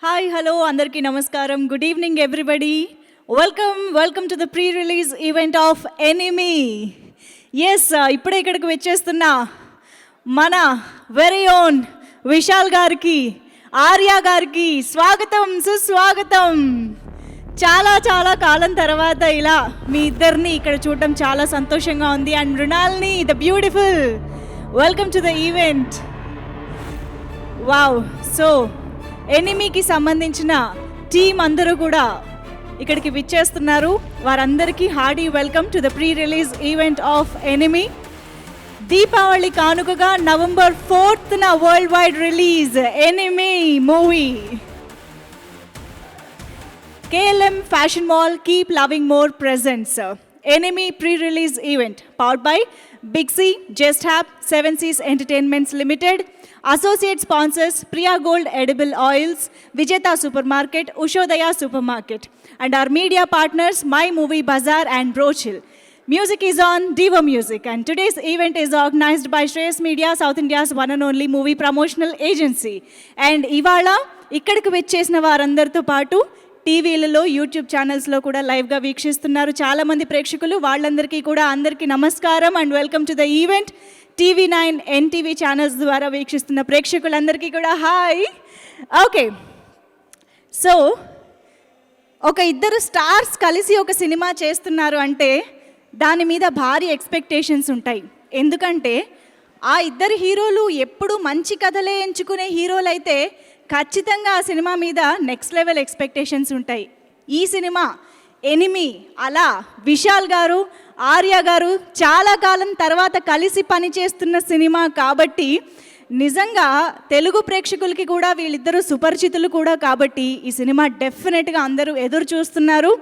Hi hello అందరికీ నమస్కారం. Good evening everybody. Welcome to the pre release event of Enemy. Yes, ఇప్పుడే ఇక్కడికి వచ్చేస్తున్న మన వెరీ ఓన్ విశాల్ గారికి, ఆర్య గారికి స్వాగతం, సుస్వాగతం. చాలా కాలం తర్వాత ఇలా మీ ఇద్దరిని ఇక్కడ చూడటం చాలా సంతోషంగా ఉంది. అండ్ మృణాల్ని the beautiful, welcome to the event. Wow. So ఎనిమీకి సంబంధించిన టీం అందరూ కూడా ఇక్కడికి విచ్చేస్తున్నారు. వారందరికీ hearty welcome to the pre release event of Enemy. Deepavali కానుకగా November 4th world wide release Enemy movie. KLM Fashion Mall Keep Loving More presents Enemy pre-release event powered by Big C, Just Hab, Seven Seas Entertainments Limited. Associate sponsors Priya Gold Edible Oils, Vijeta Supermarket, Ushodaya Supermarket, and our media partners My Movie Bazaar and Brochill. Music is on Diva Music, and today's event is organized by Shreyas Media, South India's one and only movie promotional agency. And ఇవాళ ఇక్కడికి వచ్చేసిన వారందరితో పాటు టీవీలలో, YouTube ఛానల్స్లో కూడా లైవ్గా వీక్షిస్తున్నారు చాలామంది ప్రేక్షకులు. వాళ్ళందరికీ కూడా అందరికీ నమస్కారం and welcome to the event. TV9, NTV channels ద్వారా వీక్షిస్తున్న ప్రేక్షకులందరికీ కూడా హాయ్. ఓకే, సో ఒక ఇద్దరు స్టార్స్ కలిసి ఒక సినిమా చేస్తున్నారు అంటే దాని మీద భారీ ఎక్స్పెక్టేషన్స్ ఉంటాయి. ఎందుకంటే ఆ ఇద్దరు హీరోలు ఎప్పుడు మంచి కథలే ఎంచుకునే హీరోలు అయితే ఖచ్చితంగా ఆ సినిమా మీద నెక్స్ట్ లెవెల్ ఎక్స్పెక్టేషన్స్ ఉంటాయి. ఈ సినిమా ఎనిమీ అలా విశాల్ గారు, ఆర్య గారు చాలా కాలం తర్వాత కలిసి పనిచేస్తున్న సినిమా కాబట్టి నిజంగా తెలుగు ప్రేక్షకులకి కూడా వీళ్ళిద్దరూ సుపరిచితులు కూడా కాబట్టి ఈ సినిమా డెఫినెట్గా అందరూ ఎదురు చూస్తున్నారు.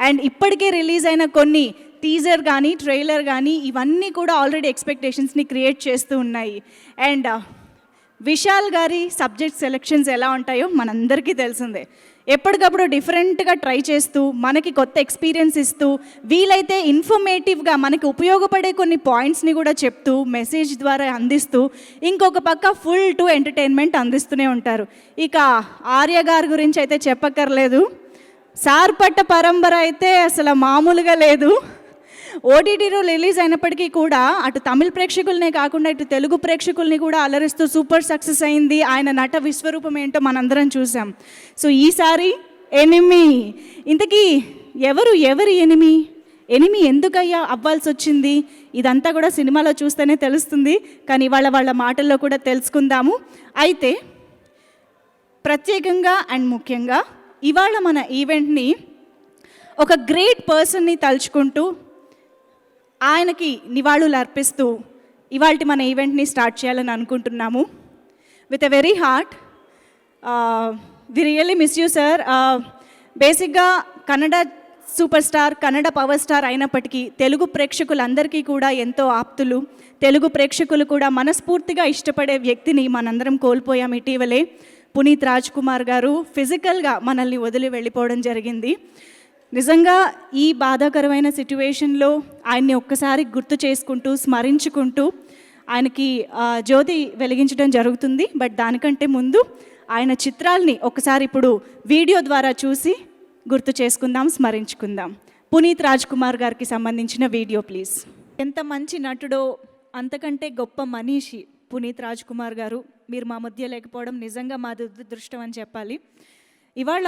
అండ్ ఇప్పటికే రిలీజ్ అయిన కొన్ని టీజర్ కానీ ట్రైలర్ కానీ ఇవన్నీ కూడా ఆల్రెడీ ఎక్స్పెక్టేషన్స్ని క్రియేట్ చేస్తూ ఉన్నాయి. అండ్ విశాల్ గారి సబ్జెక్ట్ సెలెక్షన్స్ ఎలా ఉంటాయో మనందరికీ తెలిసిందే. ఎప్పటికప్పుడు డిఫరెంట్గా ట్రై చేస్తూ మనకి కొత్త ఎక్స్పీరియన్స్ ఇస్తూ వీలైతే ఇన్ఫర్మేటివ్గా మనకి ఉపయోగపడే కొన్ని పాయింట్స్ని కూడా చెప్తూ మెసేజ్ ద్వారా అందిస్తూ ఇంకొక పక్క ఫుల్ టు ఎంటర్టైన్మెంట్ అందిస్తూనే ఉంటారు. ఇక ఆర్య గారి గురించి అయితే చెప్పక్కర్లేదు. సార్పట్ట పరంపర అయితే అసలు మామూలుగా లేదు. ఓటీటీలో రిలీజ్ అయినప్పటికీ కూడా అటు తమిళ ప్రేక్షకులనే కాకుండా ఇటు తెలుగు ప్రేక్షకుల్ని కూడా అలరిస్తూ సూపర్ సక్సెస్ అయింది. ఆయన నట విశ్వరూపం ఏంటో మనందరం చూసాం. సో ఈసారి ఎనిమీ, ఇంతకీ ఎవరి ఎనిమీ ఎందుకయ్యా అవ్వాల్సి వచ్చింది ఇదంతా కూడా సినిమాలో చూస్తేనే తెలుస్తుంది. కానీ వాళ్ళ మాటల్లో కూడా తెలుసుకుందాము. అయితే ప్రత్యేకంగా అండ్ ముఖ్యంగా ఇవాళ మన ఈవెంట్ని ఒక గ్రేట్ పర్సన్ని తలుచుకుంటూ ఆయనకి నివాళులు అర్పిస్తూ ఇవాళ మన ఈవెంట్ని స్టార్ట్ చేయాలని అనుకుంటున్నాము. With a very heart, we really miss you sir. బేసిక్గా Kannada super star, Kannada power star అయినప్పటికీ తెలుగు ప్రేక్షకులందరికీ కూడా ఎంతో ఆప్తులు. తెలుగు ప్రేక్షకులు కూడా మనస్ఫూర్తిగా ఇష్టపడే వ్యక్తిని మనందరం కోల్పోయాం ఇటీవలే. పునీత్ రాజ్ కుమార్ గారు ఫిజికల్గా మనల్ని వదిలి వెళ్ళిపోవడం జరిగింది. నిజంగా ఈ బాధాకరమైన సిట్యువేషన్లో ఆయన్ని ఒక్కసారి గుర్తు చేసుకుంటూ స్మరించుకుంటూ ఆయనకి జ్యోతి వెలిగించడం జరుగుతుంది. బట్ దానికంటే ముందు ఆయన చిత్రాల్ని ఒకసారి ఇప్పుడు వీడియో ద్వారా చూసి గుర్తు చేసుకుందాం, స్మరించుకుందాం. పునీత్ రాజ్ కుమార్ గారికి సంబంధించిన వీడియో ప్లీజ్. ఎంత మంచి నటుడో, అంతకంటే గొప్ప మనీషి పునీత్ రాజ్ కుమార్ గారు. మీరు మా మధ్య లేకపోవడం నిజంగా మా దురదృష్టం అని చెప్పాలి. ఇవాళ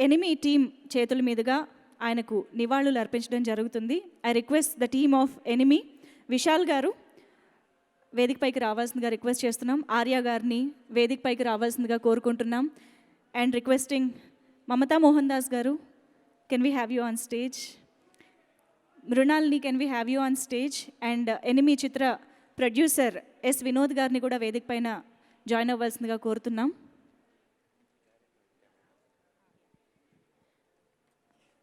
ఎనిమీ టీమ్ చేతుల మీదుగా ఆయనకు నివాళులు అర్పించడం జరుగుతుంది. I request the team of enemy. Vishal గారు వేదిక పైకి రావాల్సిందిగా రిక్వెస్ట్ చేస్తున్నాం. ఆర్య గారిని వేదిక పైకి రావాల్సిందిగా కోరుకుంటున్నాం. And requesting Mamta Mohan Das garu, can we have you on stage. మృణాల్ని can we have you on stage. And Enemy చిత్ర ప్రొడ్యూసర్ ఎస్ వినోద్ గారిని కూడా వేదిక పైన జాయిన్ అవ్వాల్సిందిగా కోరుతున్నాం.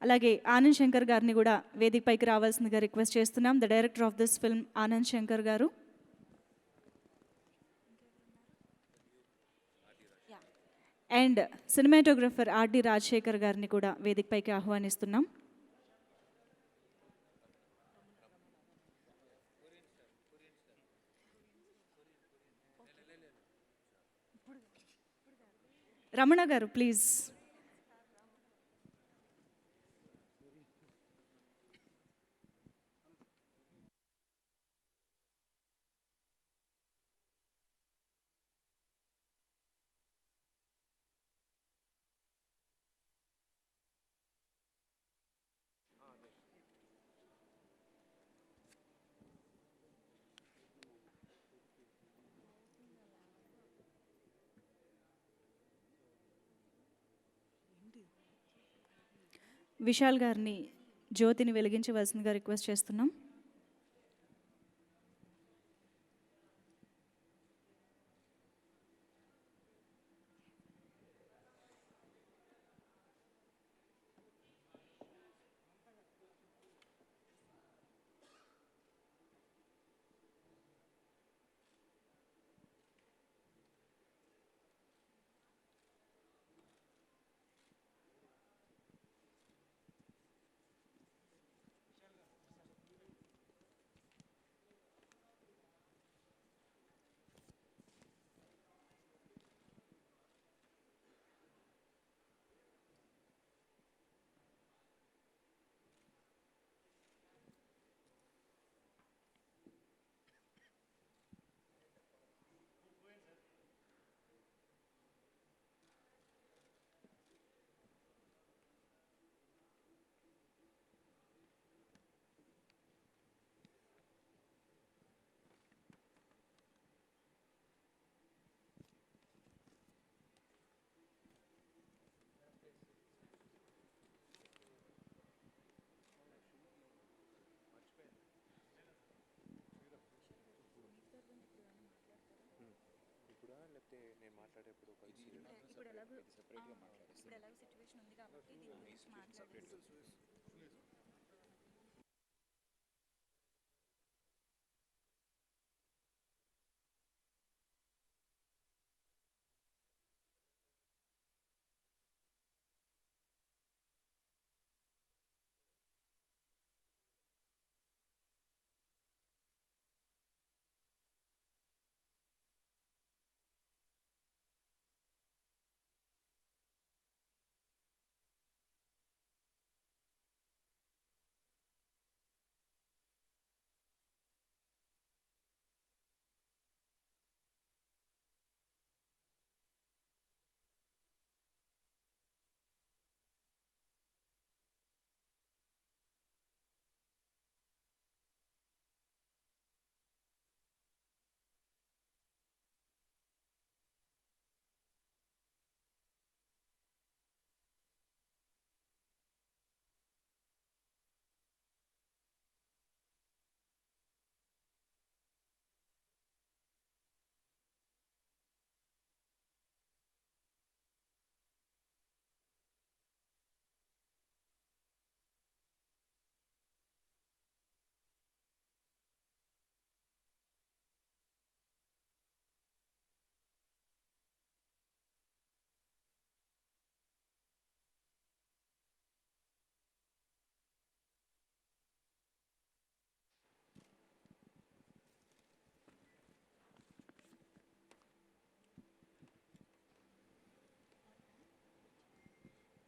అలాగే ఆనంద్ శంకర్ గారిని కూడా వేదిక పైకి రావాల్సిందిగా రిక్వెస్ట్ చేస్తున్నాం. The director of this film Anand Shankar garu. And cinematographer RD Rajasekhar గారిని కూడా వేదిక పైకి ఆహ్వానిస్తున్నాం. రమణ గారు ప్లీజ్. విశాల్ గారిని జ్యోతిని వెలిగించవలసిందిగా రిక్వెస్ట్ చేస్తున్నాం. లేకపోతే నేను మాట్లాడేప్పుడు ఇప్పుడు ఎలాగో సిచ్యువేషన్ ఉంది కాబట్టి దీని గురించి మాట్లాడేసి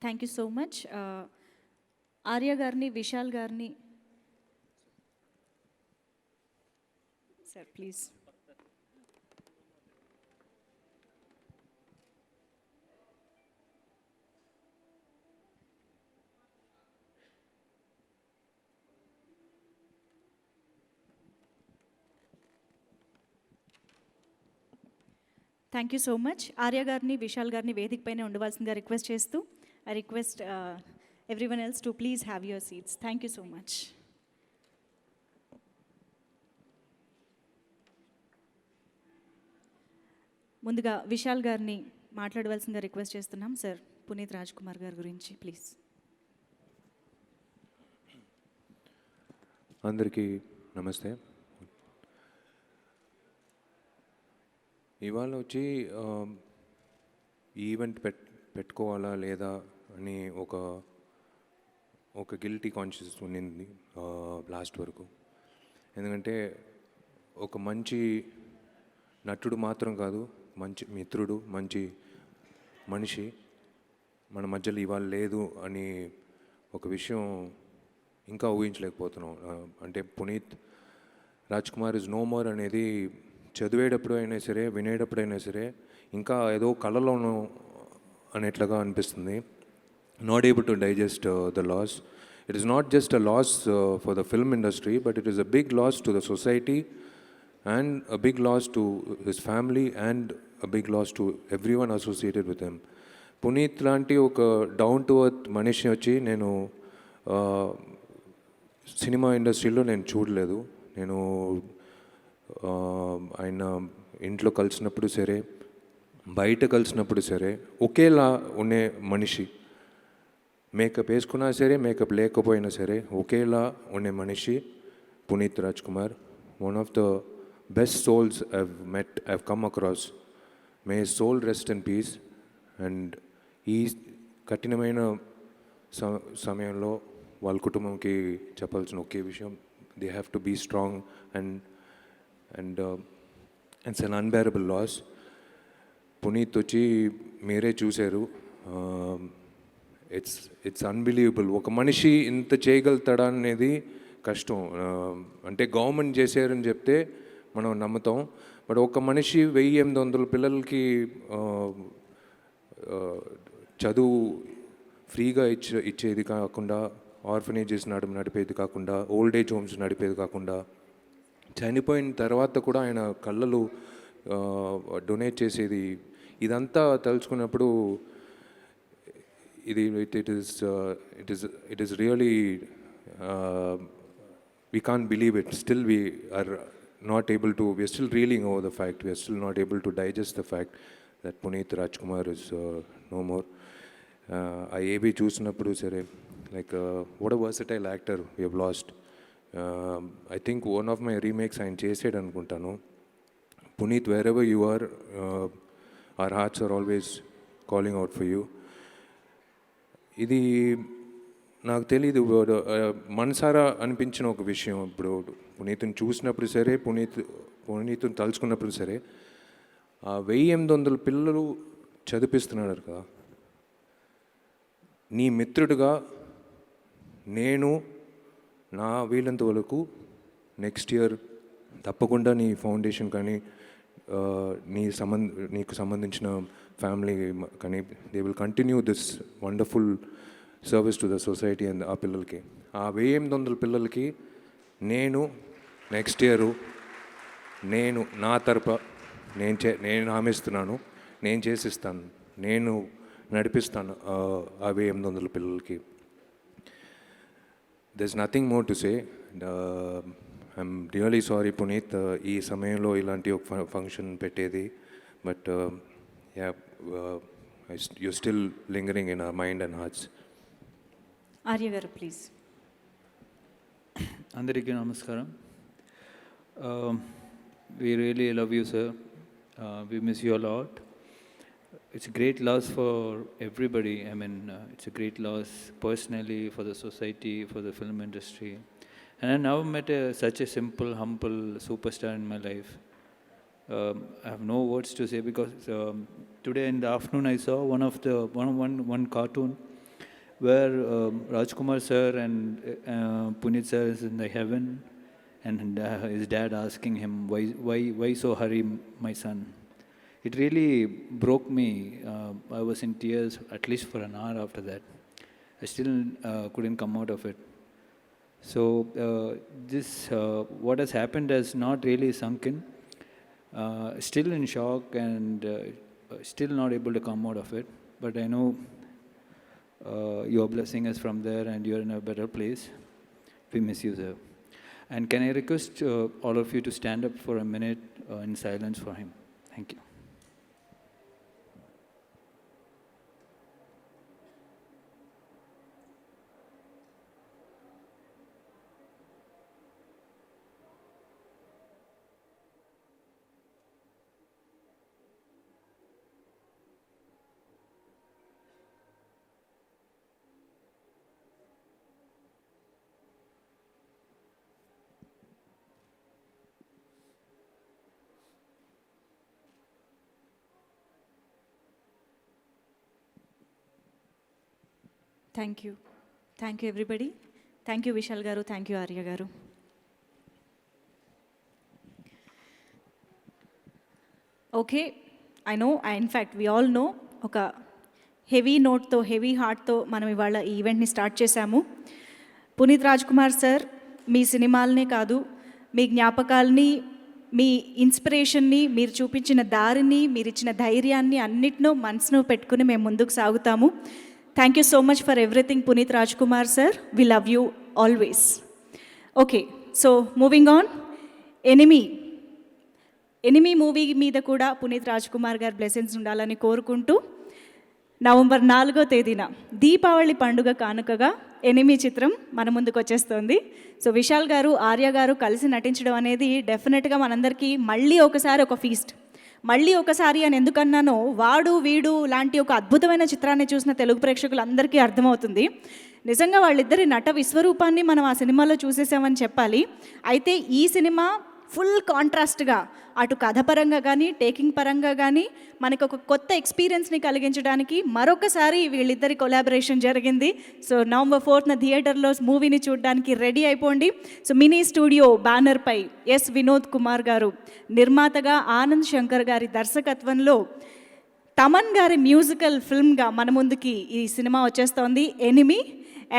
thank you so much. Arya గారిని, విశాల్ గారిని sir please. Thank you so much. Arya గారిని, విశాల్ గారిని వేదిక పైన ఉండవలసిందిగా రిక్వెస్ట్ చేస్తూ I request everyone else to please have your seats. Thank you so much. ముందుగా విశాల్ గారిని మాట్లాడవలసిందిగా రిక్వెస్ట్ చేస్తున్నాం. సార్ పునీత్ రాజ్ కుమార్ గారి గురించి ప్లీజ్. అందరికీ నమస్తే. ఇవాళ వచ్చి ఈవెంట్ పెట్టుకోవాలా లేదా అని ఒక గిల్టీ కాన్షియస్ ఉండింది లాస్ట్ వరకు. ఎందుకంటే ఒక మంచి నటుడు మాత్రం కాదు, మంచి మిత్రుడు, మంచి మనిషి మన మధ్యలో ఇవాళ లేదు అని ఒక విషయం ఇంకా ఊహించలేకపోతున్నాం. అంటే Puneeth Raj Kumar is no more అనేది చదివేటప్పుడు అయినా సరే, వినేటప్పుడైనా సరే ఇంకా ఏదో కళలోనూ అనేట్లుగా అనిపిస్తుంది. Not able to digest the loss. It is not just a loss for the film industry, but it is a big loss to the society and a big loss to his family and a big loss to everyone associated with him. Puneeth లాంటి ఒక down to earth మనిషి వచ్చి నేను cinema ఇండస్ట్రీలో నేను చూడలేదు. నేను ఆయన ఇంట్లో కలిసినప్పుడు సరే, బయట కలిసినప్పుడు సరే ఒకేలా ఉండే మనిషి. మేకప్ వేసుకున్నా సరే, మేకప్ లేకపోయినా సరే ఒకేలా ఉండే మనిషి Puneeth Raj Kumar. One of the best souls I've come across. May soul rest in peace. And ఈ కఠినమైన సమయంలో వాళ్ళ కుటుంబంకి చెప్పాల్సిన ఒకే విషయం, they have to be strong and it's un unbearable loss. Puneeth వచ్చి మీరే చూశారు. It's unbelievable. ఒక మనిషి ఇంత చేయగలుగుతాడా అనేది కష్టం. అంటే గవర్నమెంట్ చేశారని చెప్తే మనం నమ్ముతాం. బట్ ఒక మనిషి 1800 పిల్లలకి చదువు ఫ్రీగా ఇచ్చేది కాకుండా, ఆర్ఫనేజెస్ నడిపేది కాకుండా, ఓల్డ్ ఏజ్ హోమ్స్ నడిపేది కాకుండా, చనిపోయిన తర్వాత కూడా ఆయన కళ్ళలు డొనేట్ చేసేది, ఇదంతా తలుచుకున్నప్పుడు it is really we can't believe it. Still we are still reeling over the fact. We are still not able to digest the fact that Puneeth Rajkumar is no more. I AB చూసినప్పుడు సరే, like what a versatile actor we have lost. I think one of my remakes ఆయన చేసాడు అనుకుంటాను. Puneeth, wherever you are, our hearts are always calling out for you. ఇది నాకు తెలీదు, మనసారా అనిపించిన ఒక విషయం. ఇప్పుడు పునీత్ని చూసినప్పుడు సరే, పునీత్ని తలుచుకున్నప్పుడు సరే, 1800 పిల్లలు చదివిస్తున్నాడు కదా. నీ మిత్రుడిగా నేను నా వీలంత వరకు నెక్స్ట్ ఇయర్ తప్పకుండా నీ ఫౌండేషన్ కానీ నీకు సంబంధించిన ఫ్యామిలీ కానీ they will continue this wonderful service to the society and ఆ పిల్లలకి, ఆ 1800 పిల్లలకి నేను నెక్స్ట్ ఇయరు నేను నా తరపు నేను హామీస్తున్నాను, నేను చేసిస్తాను, నేను నడిపిస్తాను ఆ 1800 పిల్లలకి. there's nothing more to say. I'm really sorry Puneeth, ఈ సమయంలో ఇలాంటి ఒక ఫంక్షన్ పెట్టేది. But yeah, you're still lingering in our mind and hearts. Arya garu, please. అందరికీ నమస్కారం. We really love you, sir. We miss you a lot. It's a great loss for everybody. I mean, it's a great loss personally, for the society, for the film industry. And I never met such a simple, humble superstar in my life. I have no words to say because today in the afternoon I saw one cartoon where Rajkumar sir and Puneeth sir is in the heaven, and his dad asking him, why so hurry, my son? It really broke me. I was in tears at least for an hour after that. I still couldn't come out of it. So this what has happened has not really sunk in. Still in shock and still not able to come out of it. But I know you're blessing us from there and you're in a better place. We miss you, sir. And can I request all of you to stand up for a minute in silence for him? Thank you. Thank you everybody. Thank you Vishal garu, thank you Arya garu. Okay, I know, in fact we all know, ఒక heavy నోట్తో, heavy హార్ట్తో మనం ఇవాళ ఈ ఈవెంట్ని start చేశాము. Puneeth Raj Kumar sir, మీ సినిమాలనే కాదు, మీ జ్ఞాపకాలని, మీ ఇన్స్పిరేషన్ని, మీరు చూపించిన దారిని, మీరు ఇచ్చిన ధైర్యాన్ని అన్నిటినో మనసును పెట్టుకుని మేము ముందుకు సాగుతాము. Thank you so much for everything Puneeth Raj Kumar sir. We love you always. Okay, so moving on. Enemy movie మీద కూడా పునీత్ రాజ్ కుమార్ గారి బ్లెస్సింగ్స్ ఉండాలని కోరుకుంటూ, నవంబర్ 4వ తేదీన దీపావళి పండుగ కానుకగా ఎనిమీ చిత్రం మన ముందుకు వచ్చేస్తుంది. సో విశాల్ గారు, ఆర్య గారు కలిసి నటించడం అనేది డెఫినెట్గా మనందరికీ మళ్ళీ ఒకసారి ఒక ఫీస్ట్. మళ్ళీ ఒకసారి అని ఎందుకన్నానో, వాడు వీడు లాంటి ఒక అద్భుతమైన చిత్రాన్ని చూసిన తెలుగు ప్రేక్షకులందరికీ అర్థమవుతుంది. నిజంగా వాళ్ళిద్దరి నట విశ్వరూపాన్ని మనం ఆ సినిమాలో చూసేసామని చెప్పాలి. అయితే ఈ సినిమా ఫుల్ కాంట్రాస్ట్గా అటు కథ పరంగా కానీ, టేకింగ్ పరంగా కానీ మనకు ఒక కొత్త ఎక్స్పీరియన్స్ని కలిగించడానికి మరొకసారి వీళ్ళిద్దరి కొలాబరేషన్ జరిగింది. సో నవంబర్ 4న థియేటర్లో మూవీని చూడడానికి రెడీ అయిపోండి. సో మినీ స్టూడియో బ్యానర్పై ఎస్ వినోద్ కుమార్ గారు, నిర్మాతగా ఆనంద్ శంకర్ గారి దర్శకత్వంలో తమన్ గారి మ్యూజికల్ ఫిల్మ్గా మన ముందుకి ఈ సినిమా వచ్చేస్తోంది, ఎనిమీ.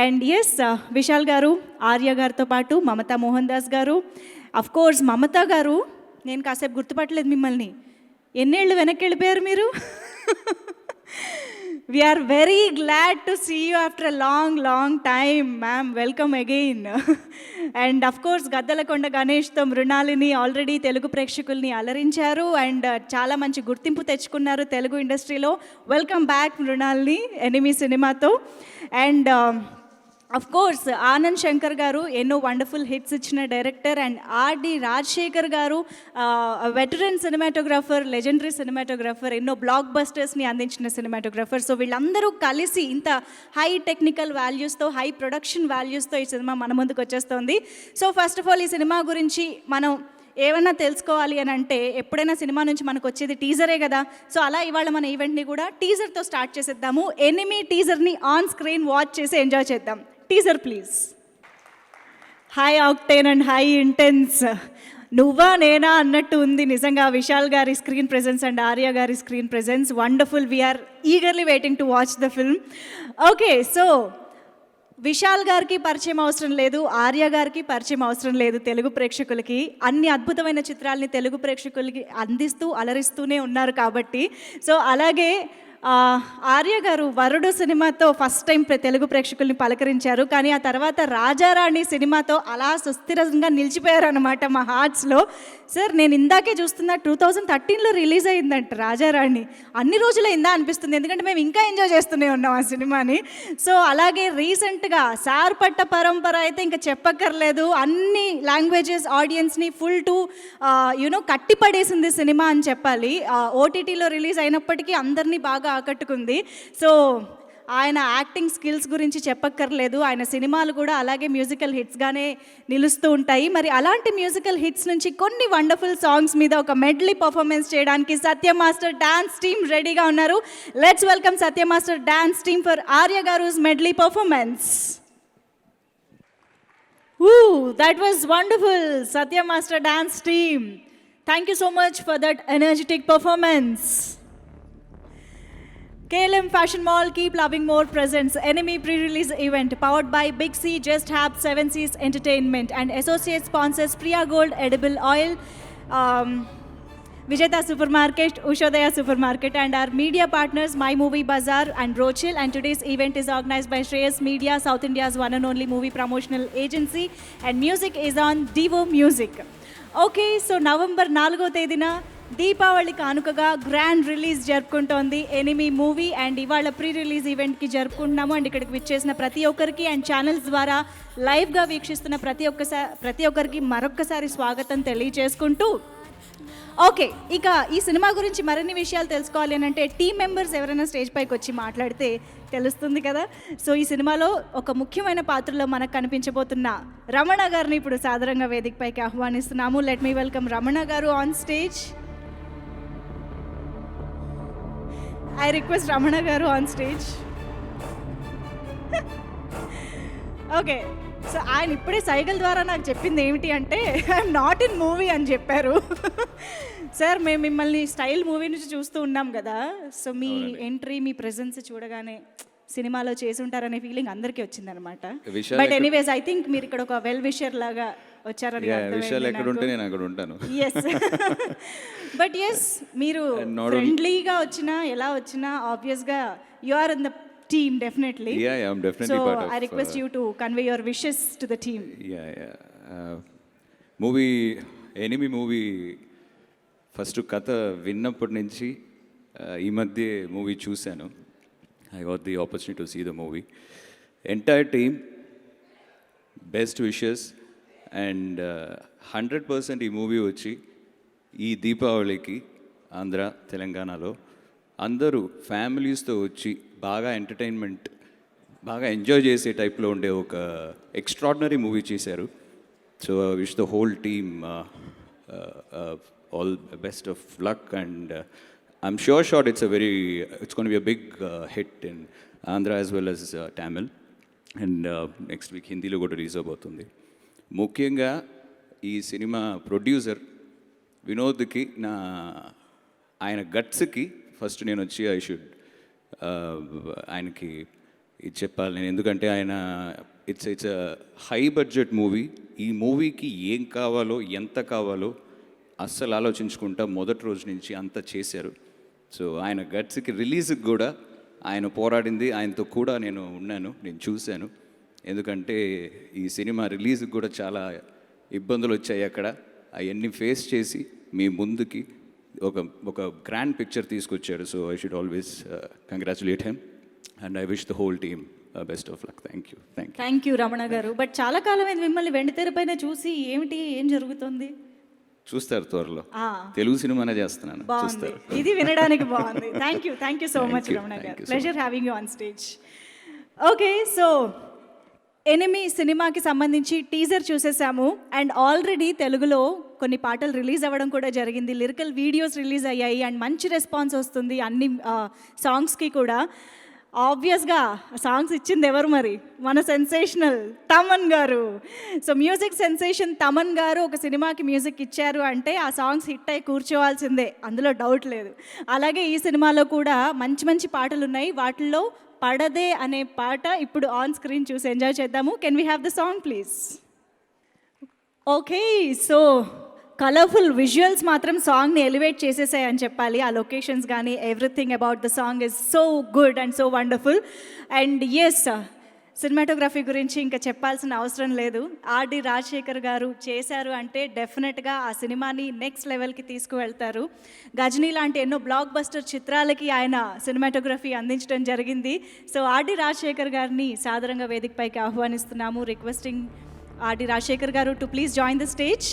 అండ్ ఎస్, విశాల్ గారు, ఆర్య గారితో పాటు మమతా మోహన్ దాస్ గారు, అఫ్ కోర్స్ మమతా గారు, నేను కాసేపు గుర్తుపట్టలేదు మిమ్మల్ని, ఎన్నేళ్ళు వెనక్కి వెళ్ళిపోయారు మీరు. We are very glad to see you after a long time ma'am. Welcome again. And of course Gaddalakonda గణేష్తో మృణాలిని ఆల్రెడీ తెలుగు ప్రేక్షకుల్ని అలరించారు అండ్ చాలా మంచి గుర్తింపు తెచ్చుకున్నారు తెలుగు ఇండస్ట్రీలో. వెల్కమ్ బ్యాక్ మృణాలిని, ఎనిమీ సినిమాతో. And of course Anand Shankar garu ఎన్నో వండర్ఫుల్ హిట్స్ ఇచ్చిన director. And RD Rajasekhar garu veteran cinematographer, legendary cinematographer, ఎన్నో బ్లాక్ బస్టర్స్ని అందించిన సినిమాటోగ్రాఫర్. సో వీళ్ళందరూ కలిసి ఇంత హై టెక్నికల్ వాల్యూస్తో, హై ప్రొడక్షన్ వాల్యూస్తో ఈ సినిమా మన ముందుకు వచ్చేస్తుంది. సో ఫస్ట్ ఆఫ్ ఆల్ ఈ సినిమా గురించి మనం ఏమన్నా తెలుసుకోవాలి అని అంటే, ఎప్పుడైనా సినిమా నుంచి మనకు వచ్చేది టీజరే కదా. సో అలా ఇవాళ మన ఈవెంట్ని కూడా టీజర్తో స్టార్ట్ చేసేద్దాము. ఎనిమీ టీజర్ని ఆన్ స్క్రీన్ వాచ్ చేసి ఎంజాయ్ చేద్దాం. Teaser please. High octane and high intense, నువ్వా నేనా అన్నట్టు ఉంది నిజంగా విశాల్ గారి స్క్రీన్ ప్రెజెన్స్ అండ్ ఆర్య గారి screen presence. Wonderful. We are eagerly waiting to watch the film. Okay, so Vishal గారికి పరిచయం అవసరం లేదు, ఆర్య గారికి పరిచయం అవసరం లేదు. తెలుగు ప్రేక్షకులకి అన్ని అద్భుతమైన చిత్రాలని తెలుగు ప్రేక్షకులకి అందిస్తూ అలరిస్తూనే ఉన్నారు కాబట్టి. సో అలాగే ఆర్య గారు వరుడు సినిమాతో ఫస్ట్ టైం తెలుగు ప్రేక్షకుల్ని పలకరించారు. కానీ ఆ తర్వాత రాజారాణి సినిమాతో అలా సుస్థిరంగా నిలిచిపోయారు అనమాట మా హార్ట్స్లో. సార్ నేను ఇందాకే చూస్తున్నా, 2013లో రిలీజ్ అయిందంట రాజారాణి. అన్ని రోజులైందా అనిపిస్తుంది, ఎందుకంటే మేము ఇంకా ఎంజాయ్ చేస్తూనే ఉన్నాం ఆ సినిమాని. సో అలాగే రీసెంట్గా సార్ పట్ట పరంపర అయితే ఇంకా చెప్పక్కర్లేదు. అన్ని లాంగ్వేజెస్ ఆడియన్స్ని ఫుల్ టు కట్టిపడేసింది సినిమా అని చెప్పాలి. ఓటీటీలో రిలీజ్ అయినప్పటికీ అందరినీ బాగా ఆకట్టుకుంది. సో ఆయన యాక్టింగ్ స్కిల్స్ గురించి చెప్పక్కర్లేదు. ఆయన సినిమాలు కూడా అలాగే మ్యూజికల్ హిట్స్గానే నిలుస్తూ ఉంటాయి. మరి అలాంటి మ్యూజికల్ హిట్స్ నుంచి కొన్ని వండర్ఫుల్ సాంగ్స్ మీద ఒక మెడ్లీ పర్ఫార్మెన్స్ చేయడానికి సత్య మాస్టర్ డాన్స్ టీమ్ రెడీగా ఉన్నారు. Let's welcome Satya master dance team for Arya garu's medley performance. That was wonderful, Satya Master Dance Team. Thank you so much for that energetic performance. KLM Fashion Mall Keep Loving More presents Enemy pre-release event powered by Big C, Just Hab, 7 Seas Entertainment and associate sponsors Priya Gold Edible Oil, Vijayta Supermarket, Ushodaya Supermarket, and our media partners My Movie Bazaar and Rochil. And today's event is organized by Shreyas Media, South India's one and only movie promotional agency, and music is on Devo Music. Okay, so November 4వ తేదీన దీపావళి కానుకగా grand release జరుపుకుంటోంది Enemy movie. And ఇవాళ pre release ఈవెంట్కి జరుపుకుంటున్నాము. And ఇక్కడికి విచ్చేసిన ప్రతి ఒక్కరికి అండ్ ఛానల్స్ ద్వారా లైవ్గా వీక్షిస్తున్న ప్రతి ఒక్కరికి మరొక్కసారి స్వాగతం తెలియజేసుకుంటూ, ఓకే, ఇక ఈ సినిమా గురించి మరిన్ని విషయాలు తెలుసుకోవాలి అని అంటే టీం మెంబర్స్ ఎవరైనా స్టేజ్ పైకి వచ్చి మాట్లాడితే తెలుస్తుంది కదా. సో ఈ సినిమాలో ఒక ముఖ్యమైన పాత్రలో మనకు కనిపించబోతున్న రమణ గారిని ఇప్పుడు సాదరంగా వేదిక పైకి ఆహ్వానిస్తున్నాము. లెట్ మీ వెల్కమ్ రమణ గారు on stage. I request Ramana garu on stage. Okay, so ఆయన ఇప్పుడే సైకిల్ ద్వారా నాకు చెప్పింది ఏమిటి అంటే ఐఎమ్ నాట్ ఇన్ మూవీ అని చెప్పారు. సార్ మేము మిమ్మల్ని స్టైల్ మూవీ నుంచి చూస్తూ ఉన్నాం కదా, సో మీ ఎంట్రీ మీ ప్రెజెన్స్ చూడగానే సినిమాలో చేసి ఉంటారనే ఫీలింగ్ అందరికీ వచ్చిందనమాట. బట్ ఎనీవేస్ ఐ థింక్ మీరు ఇక్కడ ఒక వెల్ విషర్ లాగా వచ్చారని విషయాలు ఎక్కడ ఉంటే నేను అక్కడ ఉంటాను. ఎస్, బట్ ఎస్ మీరు ఫ్రెండ్లీగా వచ్చినా ఎలా వచ్చినా ఆబ్వియస్గా you are in the team definitely. Yeah, I'm definitely so part of. I request you to convey your wishes to the team. Movie Enemy movie first కథ విన్నప్పటి నుంచి ఈ మధ్య మూవీ చూశాను. I got the opportunity to see the movie. Entire team best wishes and 100% ఈ movie వచ్చి ఈ దీపావళికి ఆంధ్ర తెలంగాణలో అందరూ ఫ్యామిలీస్తో వచ్చి బాగా ఎంటర్టైన్మెంట్ బాగా ఎంజాయ్ చేసే టైప్లో ఉండే ఒక ఎక్స్ట్రాడినరీ మూవీ చేశారు. So I wish the whole team all best of luck and I'm sure it's going to be a big hit in Andhra as well as Tamil and next week హిందీలో కూడా release అవబోతుంది. ముఖ్యంగా ఈ cinema producer వినోద్కి ఆయన గట్స్కి first నేను వచ్చి I should ఆయనకి ఇది చెప్పాలి నేను, ఎందుకంటే ఆయన it's a high budget movie. ఈ మూవీకి ఏం కావాలో ఎంత కావాలో అస్సలు ఆలోచించుకుంటా మొదటి రోజు నుంచి అంతా చేశారు. సో ఆయన గట్స్కి రిలీజ్కి కూడా ఆయన పోరాడింది, ఆయనతో కూడా నేను ఉన్నాను, నేను చూశాను. ఎందుకంటే ఈ సినిమా రిలీజ్కి కూడా చాలా ఇబ్బందులు వచ్చాయి అక్కడ. అవన్నీ ఫేస్ చేసి మీ ముందుకి ఒక గ్రాండ్ పిక్చర్ తీసుకొచ్చాడు. So I should always congratulate him and I wish the whole team best of luck. Thank you Ramana గారు. బట్ చాలా కాలం అయింది మిమ్మల్ని వెండితెర పైన చూసి, ఏం జరుగుతుంది? చూస్తారు త్వరలో, తెలుగు సినిమానే చేస్తున్నాను, బాగుంది, ఇది వినడానికి బాగుంది. Thank you so much Ramana garu. Pleasure having you on stage. Okay, so Enemy సినిమాకి సంబంధించి టీజర్ చూసేసాము అండ్ ఆల్రెడీ తెలుగులో కొన్ని పాటలు రిలీజ్ అవ్వడం కూడా జరిగింది, లిరికల్ వీడియోస్ రిలీజ్ అయ్యాయి అండ్ మంచి రెస్పాన్స్ వస్తుంది అన్ని సాంగ్స్కి కూడా. ఆబ్వియస్గా సాంగ్స్ ఇచ్చింది ఎవరు మరి? మన సెన్సేషనల్ తమన్ గారు. సో మ్యూజిక్ సెన్సేషన్ తమన్ గారు ఒక సినిమాకి మ్యూజిక్ ఇచ్చారు అంటే ఆ సాంగ్స్ హిట్ అయి కూర్చోవాల్సిందే, అందులో డౌట్ లేదు. అలాగే ఈ సినిమాలో కూడా మంచి పాటలు ఉన్నాయి, వాటిల్లో పడదే అనే పాట ఇప్పుడు ఆన్ స్క్రీన్ చూసి ఎంజాయ్ చేద్దాము. Can we have the song please? Okay, so colourful visuals మాత్రం సాంగ్ని ఎలివేట్ చేసేసాయని చెప్పాలి. ఆ లొకేషన్స్ కానీ everything about the song is so good and so wonderful. And yes, cinematography గురించి ఇంకా చెప్పాల్సిన అవసరం లేదు. ఆర్డి రాజశేఖర్ గారు చేశారు అంటే డెఫినెట్గా ఆ సినిమాని నెక్స్ట్ లెవెల్కి తీసుకువెళ్తారు. గజనీ లాంటి ఎన్నో బ్లాక్ బస్టర్ చిత్రాలకి ఆయన సినిమాటోగ్రఫీ అందించడం జరిగింది. సో ఆర్డి రాజశేఖర్ గారిని సాదరంగా వేదికపైకి ఆహ్వానిస్తున్నాము. రిక్వెస్టింగ్ ఆర్డి రాజశేఖర్ గారు to please join the stage.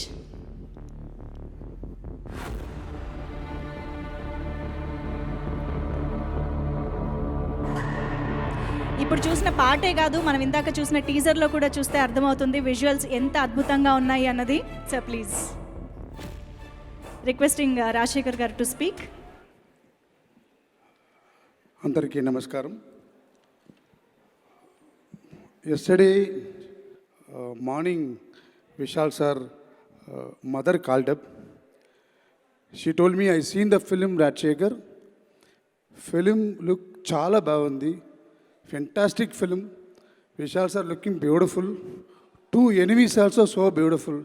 ఇప్పుడు చూసిన పాటే కాదు, మనం ఇందాక చూసిన టీజర్లో కూడా చూస్తే అర్థమవుతుంది విజువల్స్ ఎంత అద్భుతంగా ఉన్నాయి అన్నది. సో ప్లీజ్ రిక్వెస్టింగ్ రాజశేఖర్ గారు టు స్పీక్. అందరికీ నమస్కారం. Yesterday morning Vishal sir mother called up. She told me I seen the film Rajasekhar. Film look చాలా బాగుంది, fantastic film. Vishal sir looking beautiful. 2 enemies also so beautiful.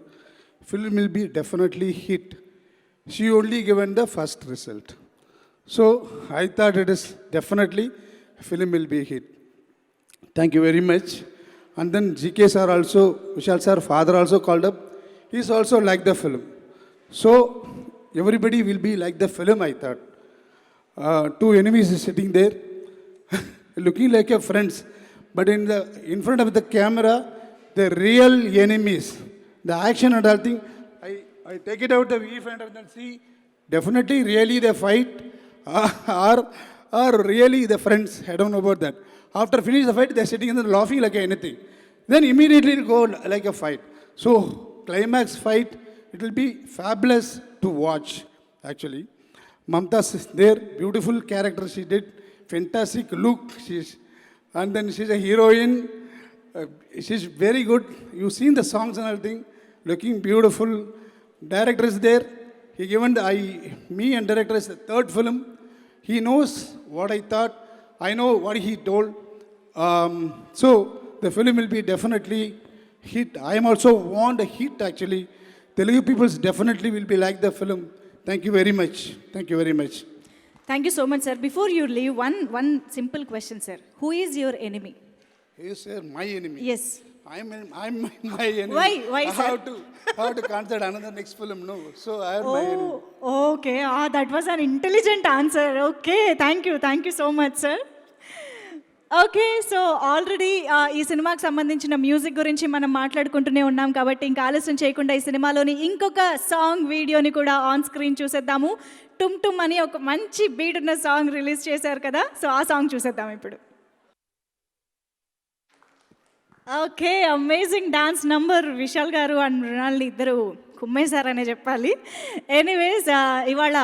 Film will be definitely hit. She only given the first result. So I thought it is definitely film will be hit. Thank you very much. And then GK sir also, Vishal sir father also called up. He's also like the film. So everybody will be like the film, I thought. 2 enemies is sitting there. Looking like a friends, but in front of the camera, the real enemies, the action and all thing. I take it out the view front of them, see, definitely really the fight are really the friends. I don't know about that. After finish the fight, they're sitting and laughing like anything. Then immediately it go like a fight. So climax fight, it will be fabulous to watch. Actually, Mamta's there, beautiful character she did. Fantastic look. She's And then she's a heroine. She's very good. You've seen the songs and everything, looking beautiful. Director is there. He given me and director is the third film. He knows what I thought. I know what he told. So the film will be definitely hit. I am also want a hit actually. Telugu people definitely will be like the film. Thank you very much. Thank you very much. Thank you so much, sir. Before you leave, one simple question, sir. Who is your enemy? He is my enemy. Yes. I'm my enemy. Why, I sir? have to consider another next film. No, so I am my enemy. Oh, okay. That was an intelligent answer. Okay, thank you so much, sir. Okay so already ఈ సినిమాకి సంబంధించిన music గురించి మనం మాట్లాడుకుంటూనే ఉన్నాం కాబట్టి ఇంకా ఆలస్యం చేయకుండా ఈ సినిమాలోని ఇంకొక సాంగ్ వీడియోని కూడా ఆన్ స్క్రీన్ చూసేద్దాము. టుమ్ టుమ్ అని ఒక మంచి బీట్ ఉన్న సాంగ్ రిలీజ్ చేశారు కదా, సో ఆ సాంగ్ చూసేద్దాం ఇప్పుడు. Okay, amazing dance number. Vishal గారు అండ్ మృణాల్ని ఇద్దరు కుమ్మేశారనే చెప్పాలి. ఎనీవేస్, ఇవాళ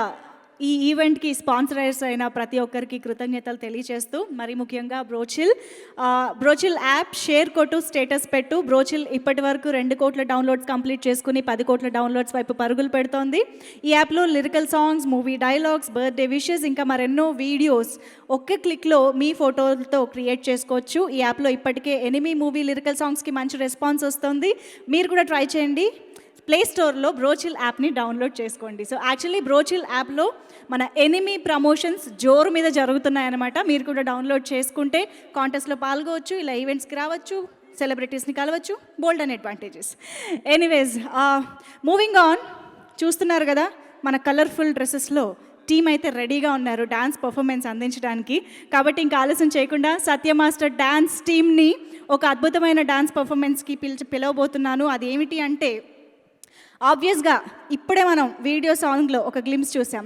ఈ ఈవెంట్కి స్పాన్సరర్స్ అయిన ప్రతి ఒక్కరికి కృతజ్ఞతలు తెలియజేస్తూ, మరి ముఖ్యంగా బ్రోచిల్ యాప్ షేర్ కొట్టు, స్టేటస్ పెట్టు. బ్రోచిల్ ఇప్పటి వరకు 2 కోట్ల డౌన్లోడ్స్ కంప్లీట్ చేసుకుని 10 కోట్ల డౌన్లోడ్స్ వైపు పరుగులు పెడుతోంది. ఈ యాప్లో lyrical songs, movie dialogues, birthday wishes, ఇంకా మరెన్నో వీడియోస్ ఒక్క క్లిక్లో మీ ఫోటోలతో క్రియేట్ చేసుకోవచ్చు. ఈ యాప్లో ఇప్పటికే 8 మూవీ లిరికల్ సాంగ్స్కి మంచి రెస్పాన్స్ వస్తుంది. మీరు కూడా ట్రై చేయండి. ప్లే స్టోర్లో బ్రోచిల్ యాప్ని డౌన్లోడ్ చేసుకోండి. సో యాక్చువల్లీ బ్రోచిల్ యాప్లో మన ఎనిమీ ప్రమోషన్స్ జోరు మీద జరుగుతున్నాయన్నమాట. మీరు కూడా డౌన్లోడ్ చేసుకుంటే కాంటెస్ట్లో పాల్గొవచ్చు, ఇలా ఈవెంట్స్కి రావచ్చు, సెలబ్రిటీస్ని కలవచ్చు, bold and advantages. Anyways, moving on. చూస్తున్నారు కదా మన కలర్ఫుల్ డ్రెస్సెస్లో టీం అయితే రెడీగా ఉన్నారు డ్యాన్స్ పర్ఫార్మెన్స్ అందించడానికి. కాబట్టి ఇంకా ఆలస్యం చేయకుండా సత్య మాస్టర్ డ్యాన్స్ టీమ్ని ఒక అద్భుతమైన డ్యాన్స్ పర్ఫార్మెన్స్కి పిలవబోతున్నాను. అదేమిటి అంటే, ఆబ్వియస్గా ఇప్పుడే మనం వీడియో సాంగ్లో ఒక గ్లిమ్స్ చూసాం.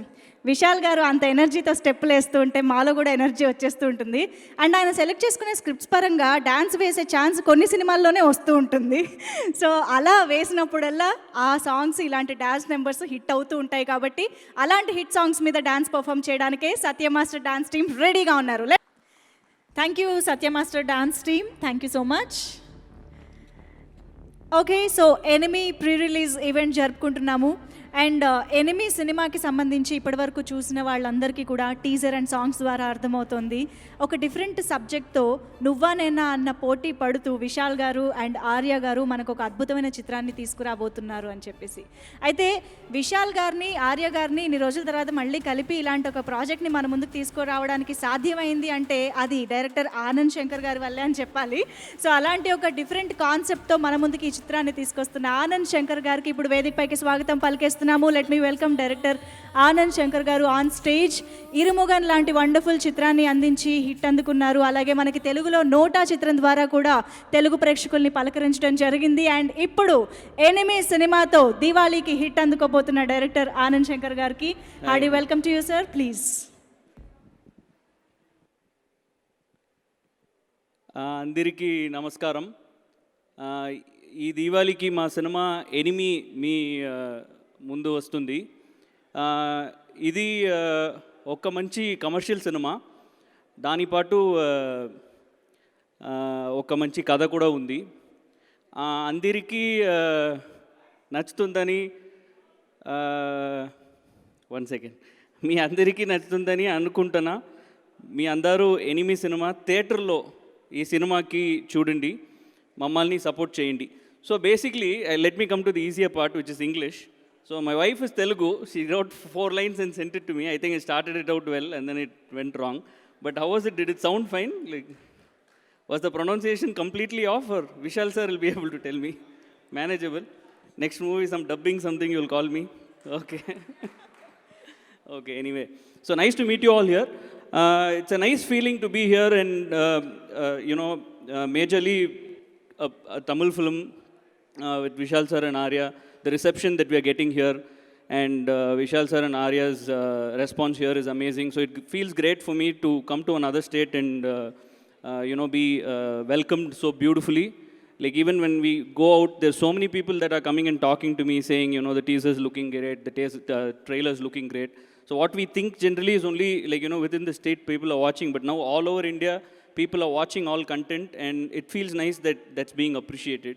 విశాల్ గారు అంత ఎనర్జీతో స్టెప్పులు వేస్తూ ఉంటే మాలో కూడా ఎనర్జీ వచ్చేస్తూ ఉంటుంది. అండ్ ఆయన సెలెక్ట్ చేసుకునే స్క్రిప్ట్స్ పరంగా డ్యాన్స్ వేసే ఛాన్స్ కొన్ని సినిమాల్లోనే వస్తూ ఉంటుంది. సో అలా వేసినప్పుడల్లా ఆ సాంగ్స్, ఇలాంటి డ్యాన్స్ నెంబర్స్ హిట్ అవుతూ ఉంటాయి. కాబట్టి అలాంటి హిట్ సాంగ్స్ మీద డ్యాన్స్ పర్ఫామ్ చేయడానికే సత్య మాస్టర్ డ్యాన్స్ టీమ్ రెడీగా ఉన్నారు. Thank you Satya master dance team, thank you so much. Okay, so enemy pre release event జరుపుకుంటున్నాము. అండ్ ఎనిమీ సినిమాకి సంబంధించి ఇప్పటివరకు చూసిన వాళ్ళందరికీ కూడా టీజర్ అండ్ సాంగ్స్ ద్వారా అర్థమవుతుంది. ఒక డిఫరెంట్ సబ్జెక్ట్తో నువ్వా నేనా అన్న పోటీ పడుతూ విశాల్ గారు అండ్ ఆర్య గారు మనకు ఒక అద్భుతమైన చిత్రాన్ని తీసుకురాబోతున్నారు అని చెప్పేసి. అయితే విశాల్ గారిని, ఆర్య గారిని ఇన్ని రోజుల తర్వాత మళ్ళీ కలిపి ఇలాంటి ఒక ప్రాజెక్ట్ని మన ముందుకు తీసుకురావడానికి సాధ్యమైంది అంటే అది డైరెక్టర్ ఆనంద్ శంకర్ గారి వల్లే అని చెప్పాలి. సో అలాంటి ఒక డిఫరెంట్ కాన్సెప్ట్తో మన ముందుకు ఈ చిత్రాన్ని తీసుకొస్తున్న ఆనంద్ శంకర్ గారికి ఇప్పుడు వేదికపైకి స్వాగతం పలికేస్తున్నాము. Let me welcome director Anand Shankar garu on stage. Irumugan లాంటి వండర్ఫుల్ చిత్రాన్ని అందించి హిట్ అందుకున్నారు. అలాగే మనకి తెలుగులో నోటా చిత్రం ద్వారా కూడా తెలుగు ప్రేక్షకుల్ని పలకరించడం జరిగింది. అండ్ ఇప్పుడు ఎనిమీ సినిమాతో దివాళీకి హిట్ అందుకోబోతున్న డైరెక్టర్ ఆనంద్ శంకర్ గారికి Hardy welcome to you sir, please. అందరికీ నమస్కారం. ఈ దీవాళికి మా సినిమా ఎనిమీ మీ ముందు వస్తుంది. ఇది ఒక మంచి కమర్షియల్ సినిమా, దానిపాటు ఒక మంచి కథ కూడా ఉంది. అందరికీ నచ్చుతుందని మీ అందరికీ నచ్చుతుందని అనుకుంటున్నా. మీ అందరూ ఎనిమీ సినిమా థియేటర్లో ఈ సినిమాకి చూడండి, మమ్మల్ని సపోర్ట్ చేయండి. So basically let me come to the easier part, which is English. So my wife is Telugu. She wrote 4 lines and sent it to me. I think I started it out well and then it went wrong. But how was it? Did it sound fine? Like, was the pronunciation completely off, or Vishal sir will be able to tell me? Manageable. Next movie, some dubbing, something you'll call me. Okay. Okay, anyway. So nice to meet you all here. It's a nice feeling to be here and, majorly a Tamil film with Vishal sir and Arya. The reception that we are getting here and Vishal sir and Arya's response here is amazing. So it feels great for me to come to another state and, be welcomed so beautifully. Like even when we go out, there's so many people that are coming and talking to me saying, the teaser's looking great, the trailer's looking great. So what we think generally is only like, within the state people are watching, but now all over India, people are watching all content, and it feels nice that that's being appreciated.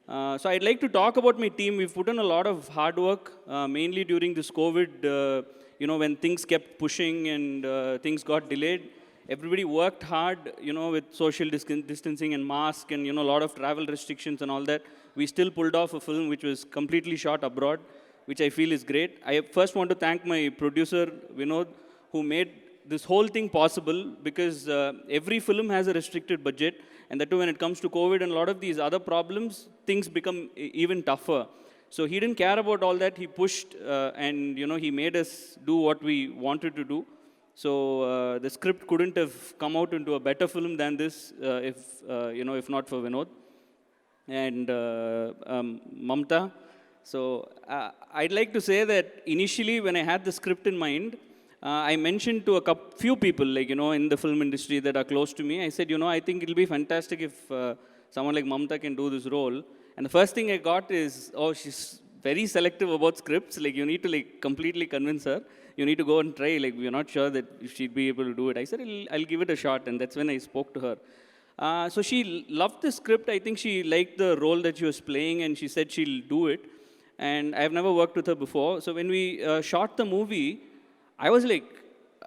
So I'd like to talk about my team. We've put in a lot of hard work, mainly during this COVID, when things kept pushing and things got delayed. Everybody worked hard, with social distancing and mask and, a lot of travel restrictions and all that. We still pulled off a film which was completely shot abroad, which I feel is great. I first want to thank my producer, Vinod, who made this whole thing possible, because every film has a restricted budget, and that too when it comes to COVID and a lot of these other problems, things become even tougher. So he didn't care about all that. He pushed and he made us do what we wanted to do. So the script couldn't have come out into a better film than this if not for Vinod and Mamta. So I'd like to say that initially when I had the script in mind, I mentioned to few people in the film industry that are close to me. I said, I think it'll be fantastic if someone like Mamta can do this role. And the first thing I got is, oh, she's very selective about scripts. You need to completely convince her. You need to go and try. We're not sure that she'd be able to do it. I said, I'll give it a shot. And that's when I spoke to her. So she loved the script. I think she liked the role that she was playing, and she said she'll do it. And I've never worked with her before. So when we shot the movie, I was like,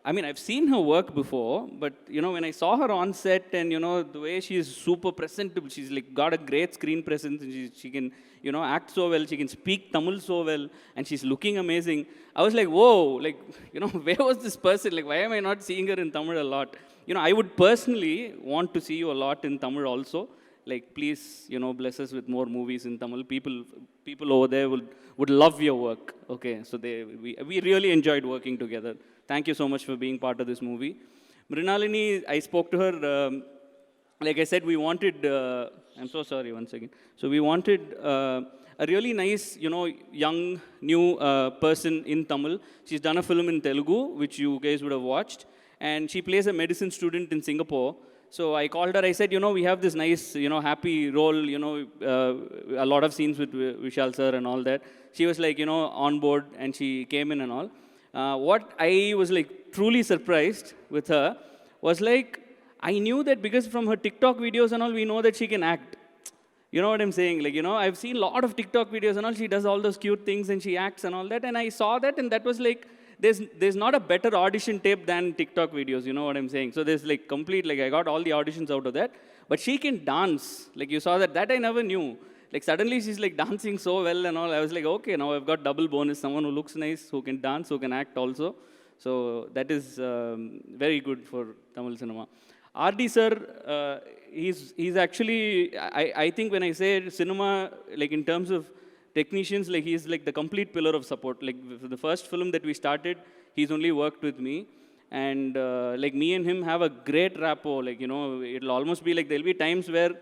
I've seen her work before, but, when I saw her on set and, the way she is super presentable, she's got a great screen presence, and she can, act so well, she can speak Tamil so well, and she's looking amazing. I was like, whoa, where was this person? Why am I not seeing her in Tamil a lot? I would personally want to see you a lot in Tamil also. Please, bless us with more movies in Tamil. People over there would love your work. Okay, so we really enjoyed working together. Thank you so much for being part of this movie. Mrinalini, I spoke to her, like I said, we wanted, I'm so sorry, once again. So we wanted a really nice, young, new person in Tamil. She's done a film in Telugu, which you guys would have watched. And she plays a medicine student in Singapore. So I called her, I said, we have this nice, happy role, a lot of scenes with Vishal sir and all that. She was on board, and she came in and all. What I was truly surprised with her was I knew that because from her TikTok videos and all, we know that she can act. You know what I'm saying? I've seen a lot of TikTok videos and all, she does all those cute things and she acts and all that. And I saw that, and that was there's not a better audition tape than TikTok videos, you know what I'm saying? So there's complete, I got all the auditions out of that. But she can dance. You saw that I never knew. Suddenly she's dancing so well and all. I was okay, now I've got double bonus. Someone who looks nice, who can dance, who can act also. So that is very good for Tamil cinema. RD sir, he's actually, I think when I say cinema, in terms of technicians, he's the complete pillar of support. The first film that we started, he's only worked with me. And me and him have a great rapport. It'll almost be there'll be times where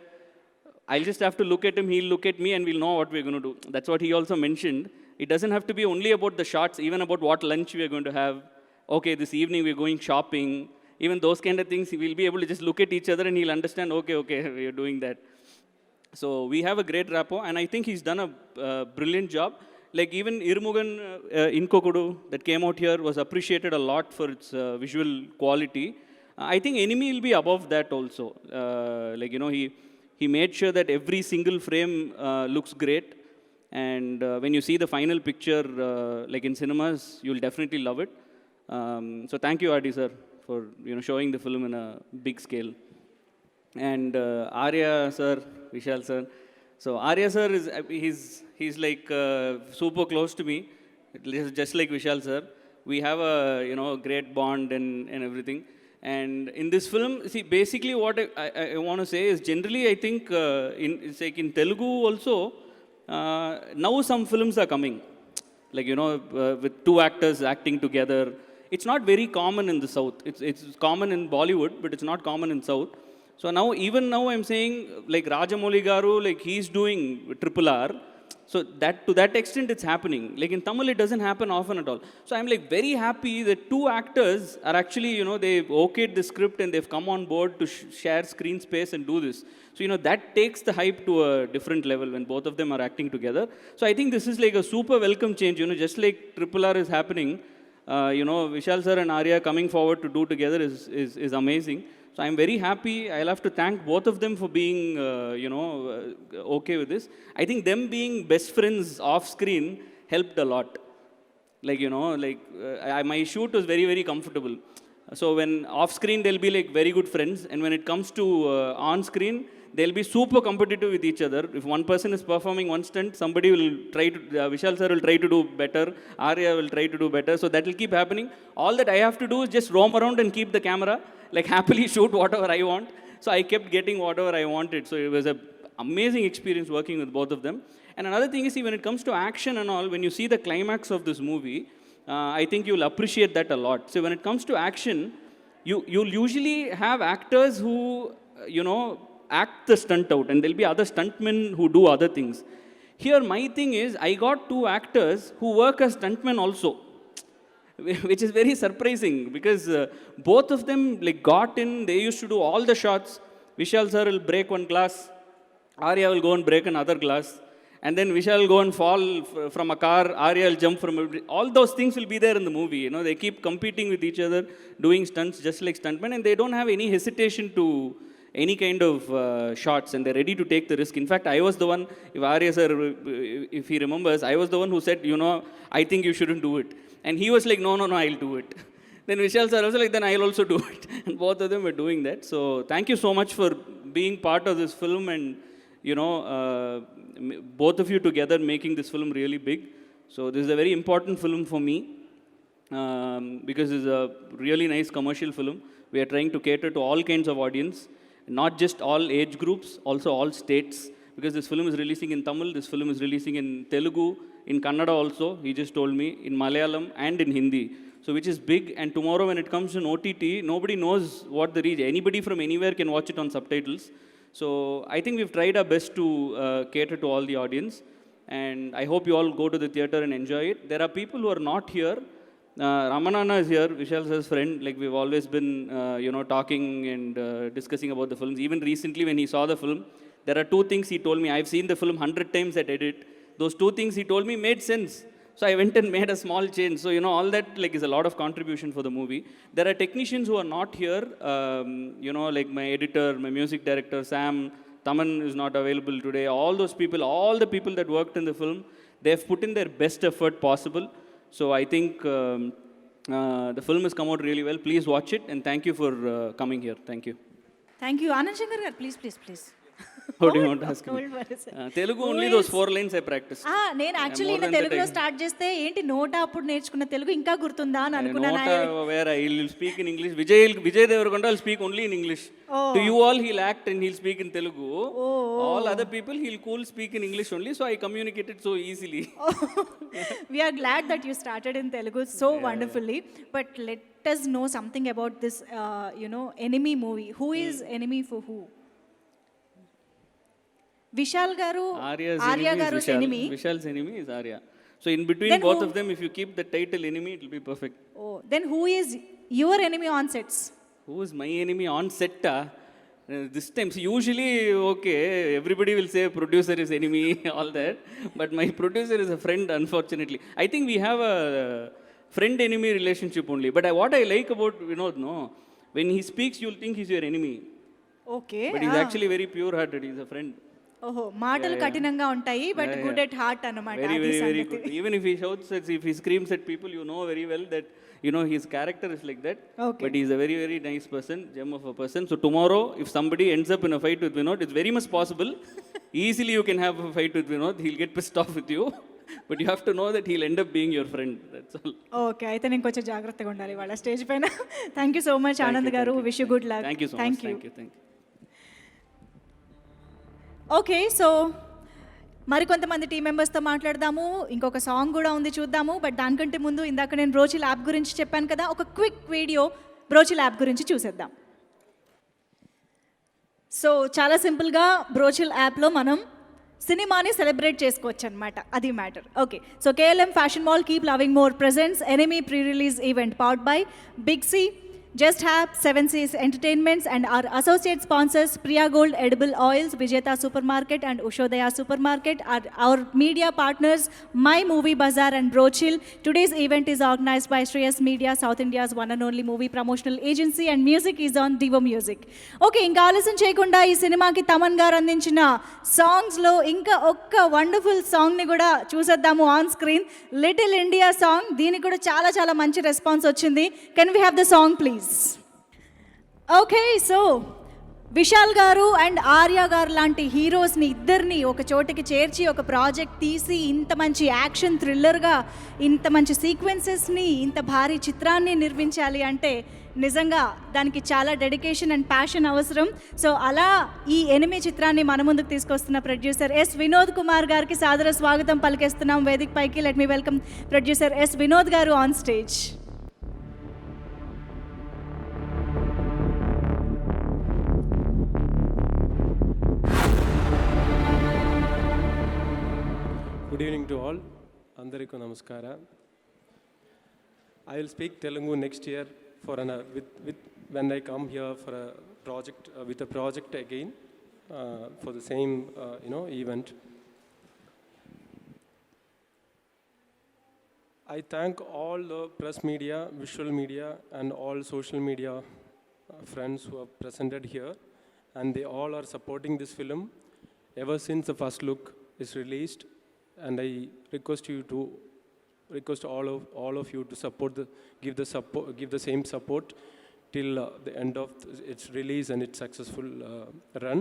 I'll just have to look at him, he'll look at me, and we'll know what we're going to do. That's what he also mentioned. It doesn't have to be only about the shots, even about what lunch we're going to have. Okay, this evening we're going shopping. Even those kind of things, we'll be able to just look at each other and he'll understand, okay, we're doing that. So we have a great rapport, and I think he's done a brilliant job. Even Irumugan Inkokudu that came out here was appreciated a lot for its visual quality. I think Enemy will be above that also. He made sure that every single frame looks great. And when you see the final picture, in cinemas, you'll definitely love it. So thank you, RD sir, for showing the film in a big scale. And Arya sir, Vishal sir. So Arya sir he's super close to me, just like Vishal sir. We have a great bond and everything. And in this film, see, basically what I want to say is generally I think it's in Telugu also, now some films are coming. With two actors acting together. It's not very common in the South. It's common in Bollywood, but it's not common in South. So now, even now I'm saying, Rajamouli Garu, he's doing RRR. So to that extent, it's happening. In Tamil, it doesn't happen often at all. So I'm very happy that two actors are actually, they've okayed the script and they've come on board to share screen space and do this. So, that takes the hype to a different level when both of them are acting together. So I think this is a super welcome change, just like RRR is happening. Vishal sir and Arya coming forward to do together is amazing. So I'm very happy. I'll have to thank both of them for being, okay with this. I think them being best friends off screen helped a lot. Like, my shoot was very, very comfortable. So when off screen, they'll be like very good friends. And when it comes to on screen, they'll be super competitive with each other. If one person is performing one stunt, somebody will try to, Vishal sir will try to do better, Arya will try to do better. So that will keep happening. All that I have to do is just roam around and keep the camera, like happily shoot whatever I want. So I kept getting whatever I wanted. So it was an amazing experience working with both of them. And another thing is, see, when it comes to action and all, when you see the climax of this movie, I think you'll appreciate that a lot. So when it comes to action, you'll usually have actors who, act the stunt out, and there'll be other stuntmen who do other things. Here, my thing is, I got two actors who work as stuntmen also, which is very surprising, because both of them like got in, they used to do all the shots. Vishal sir will break one glass, Arya will go and break another glass, and then Vishal will go and fall from a car, Arya will jump from all those things will be there in the movie. They keep competing with each other, doing stunts just like stuntmen, and they don't have any hesitation to any kind of shots, and they're ready to take the risk. In fact, I was the one, if Arya sir, if he remembers, I was the one who said, I think you shouldn't do it. And he was like, no, I'll do it. Then Vishal sir was like, then I'll also do it. And both of them were doing that. So thank you so much for being part of this film, and both of you together making this film really big. So this is a very important film for me, because it's a really nice commercial film. We are trying to cater to all kinds of audience, not just all age groups, also all states, because this film is releasing in Tamil, this film is releasing in Telugu, in Kannada also, he just told me, in Malayalam and in Hindi. So which is big, and tomorrow when it comes to an OTT, nobody knows what the reach, anybody from anywhere can watch it on subtitles. So I think we've tried our best to cater to all the audience, and I hope you all go to the theater and enjoy it. There are people who are not here. Ramanana is here, Vishal sir's friend. Like, we've always been, talking and discussing about the films. Even recently when he saw the film, there are two things he told me. I've seen the film 100 times at edit. Those two things he told me made sense. So I went and made a small change. So, all that is a lot of contribution for the movie. There are technicians who are not here, like my editor, my music director, Sam, Taman is not available today. All those people, all the people that worked in the film, they've put in their best effort possible. So I think the film has come out really well. Please watch it, and thank you for coming here. Thank you. Thank you. Anand Shankar garu, please. How do you want to ask me? Don't worry, sir. Telugu only those 4 lines I practiced. నేను actually ఈయన తెలుగులో start చేస్తే ఏంటి నోట అప్పుడు నేర్చుకున్న తెలుగు ఇంకా గుర్తుందా అని అనుకున్నాను. Where I will speak in English. Vijay Deverakonda will speak only in English. To you all he'll act and he'll speak in Telugu. All other people he'll speak in English only. So I communicated so easily. We are glad that you started in Telugu so wonderfully. But let us know something about this, Enemy movie. Who is Enemy for who? Vishal garu, Arya garu's enemy. Vishal's enemy is Arya. So in between then both of them, if you keep the title enemy, it will be perfect. Oh, then who is your enemy on sets? Who is my enemy on set? This time, so usually, okay, everybody will say producer is enemy, all that. But my producer is a friend, unfortunately. I think we have a friend-enemy relationship only. But what I like about Vinod, when he speaks, you'll think he's your enemy. Okay. But he's actually very pure-hearted. He's a friend. ఓహో మాటలు కఠినంగా ఉంటాయి but good at heart అన్నమాట. Very good. Even if he shouts, if he screams at people, you know very well that his character is like that. Okay. But he's a very, very nice person, gem of a person. So tomorrow, if somebody ends up in a fight with Vinod, it's very much possible. Easily you can have a fight with Vinod. He'll get pissed off with you. But you have to know that he'll end up being your friend. That's all. Okay, అయితే నేను కొంచెం జాగ్రత్తగా ఉండాలి వాళ్ళ stage పైన. Thank you so much Anand garu. Wish you good luck. Thank you so much. Thank you. Okay, so మరికొంతమంది team మెంబర్స్తో మాట్లాడదాము. ఇంకొక సాంగ్ కూడా ఉంది, చూద్దాము. బట్ దానికంటే ముందు ఇందాక నేను బ్రోచిల్ యాప్ గురించి చెప్పాను కదా, ఒక క్విక్ వీడియో బ్రోచిల్ యాప్ గురించి చూసేద్దాం. సో చాలా సింపుల్గా బ్రోచిల్ యాప్లో మనం సినిమాని సెలబ్రేట్ చేసుకోవచ్చు అనమాట, అది matter. Okay, so KLM fashion mall keep loving more presents Enemy pre release event powered by big C, Just Have, Seven Seas Entertainments, and our associate sponsors Priya Gold Edible Oils, Vijeta Supermarket and Ushodaya Supermarket, are our media partners My Movie Bazaar and Brochill. Today's event is organized by Shreyas Media, South India's one and only movie promotional agency, and music is on Divo Music. Okay, ఇంకా ఆలస్యం చేయకుండా ఈ సినిమాకి తమన్ గారు అందించిన సాంగ్స్లో ఇంకా ఒక్క వండర్ఫుల్ సాంగ్ని కూడా చూసేద్దాము on screen. Little India song, దీనికి కూడా చాలా చాలా మంచి రెస్పాన్స్ వచ్చింది. Can we have the song please? Okay, so Vishal గారు అండ్ ఆర్య గారు లాంటి హీరోస్ని ఇద్దరిని ఒక చోటికి చేర్చి ఒక ప్రాజెక్ట్ తీసి ఇంత మంచి యాక్షన్ థ్రిల్లర్గా ఇంత మంచి సీక్వెన్సెస్ని ఇంత భారీ చిత్రాన్ని నిర్మించాలి అంటే నిజంగా దానికి చాలా డెడికేషన్ అండ్ ప్యాషన్ అవసరం. సో అలా ఈ ఎనిమి చిత్రాన్ని మన ముందుకు తీసుకొస్తున్న ప్రొడ్యూసర్ ఎస్ వినోద్ కుమార్ గారికి సాదర స్వాగతం పలికేస్తున్నాం వేదిక పైకి. Let me welcome producer S Vinod garu on stage. Good evening to all. Andariku namaskara. I will speak Telugu next year for when I come here for a project with a project again for the same event. I thank all the press media, visual media, and all social media friends who have presented here, and they all are supporting this film ever since the first look is released. And I request all of you to give the same support till the end of its release and its successful run.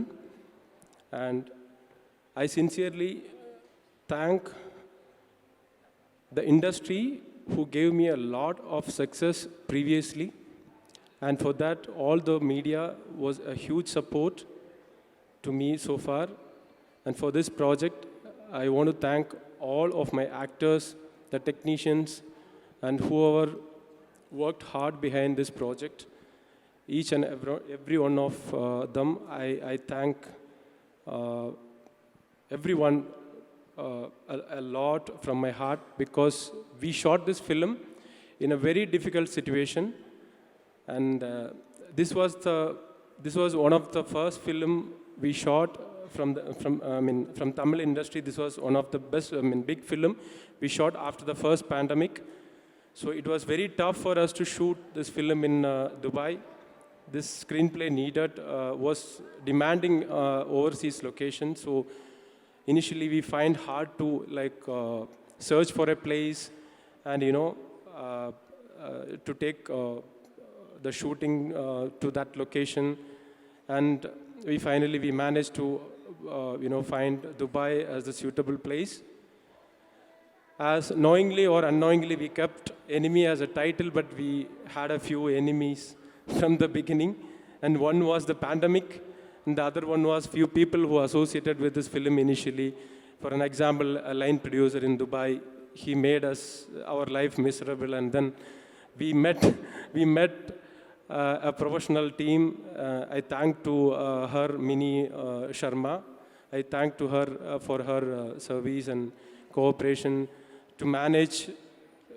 And I sincerely thank the industry who gave me a lot of success previously, and for that all the media was a huge support to me so far. And for this project I want to thank all of my actors, the technicians, and whoever worked hard behind this project. Each and every one of them, I thank everyone a lot from my heart, because we shot this film in a very difficult situation, and this was one of the first film we shot from Tamil industry. This was one of the best, big film we shot after the first pandemic. So it was very tough for us to shoot this film in Dubai. This screenplay was demanding overseas location. So initially we find hard to search for a place and to take the shooting to that location. And we managed to find Dubai as a suitable place. As knowingly or unknowingly we kept enemy as a title, but we had a few enemies from the beginning, and one was the pandemic, and the other one was few people who associated with this film initially. For an example, a line producer in Dubai, he made our life miserable, and then we met a professional team. I thank to her, Mini Sharma. I thank to her for her service and cooperation to manage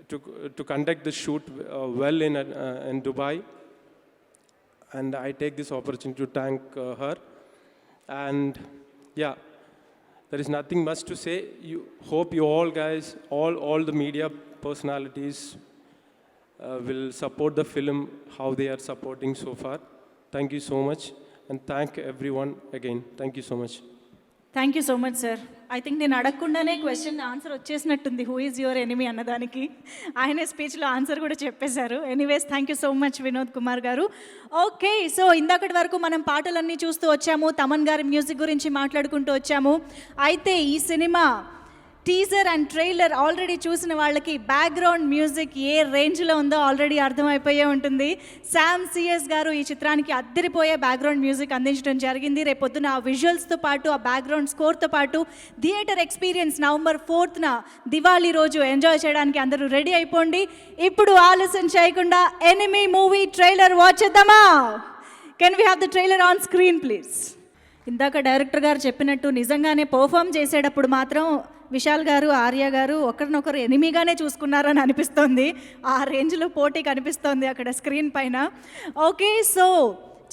to conduct the shoot well in Dubai. And I take this opportunity to thank her. And yeah, there is nothing much to say. Hope you all guys, all the media personalities will support the film how they are supporting so far. Thank you so much, and thank everyone again. Thank you so much. Thank you so much sir. I think నేను అడగకుండానే question answer వచ్చేసినట్టుంది, who is your enemy అన్నదానికి. ఆయనే స్పీచ్లో answer కూడా చెప్పేశారు. Anyways, thank you so much Vinod Kumar garu. Okay, so ఇందాకటి వరకు మనం పాటలన్నీ చూస్తూ వచ్చాము, తమన్ గారి మ్యూజిక్ గురించి మాట్లాడుకుంటూ వచ్చాము. అయితే ఈ cinema teaser and trailer already చూసిన వాళ్ళకి బ్యాక్గ్రౌండ్ మ్యూజిక్ ఏ రేంజ్లో ఉందో ఆల్రెడీ అర్థమైపోయే ఉంటుంది. శామ్ సిఎస్ గారు ఈ చిత్రానికి అద్దరిపోయే బ్యాక్గ్రౌండ్ మ్యూజిక్ అందించడం జరిగింది. రేపొద్దున ఆ విజువల్స్తో పాటు ఆ బ్యాక్గ్రౌండ్ స్కోర్తో పాటు theatre experience November 4th Diwali రోజు ఎంజాయ్ చేయడానికి అందరూ రెడీ అయిపోండి. ఇప్పుడు ఆలస్యం చేయకుండా ఎనిమీ మూవీ ట్రైలర్ వాచ్ చేద్దామా? Can we have the trailer on screen please? ఇందాక డైరెక్టర్ గారు చెప్పినట్టు నిజంగానే పర్ఫామ్ చేసేటప్పుడు మాత్రం విశాల్ గారు, ఆర్య గారు ఒకరినొకరు ఎనిమిగానే చూసుకున్నారని అనిపిస్తోంది. ఆ రేంజ్లో పోటీ కనిపిస్తోంది అక్కడ స్క్రీన్ పైన. ఓకే, సో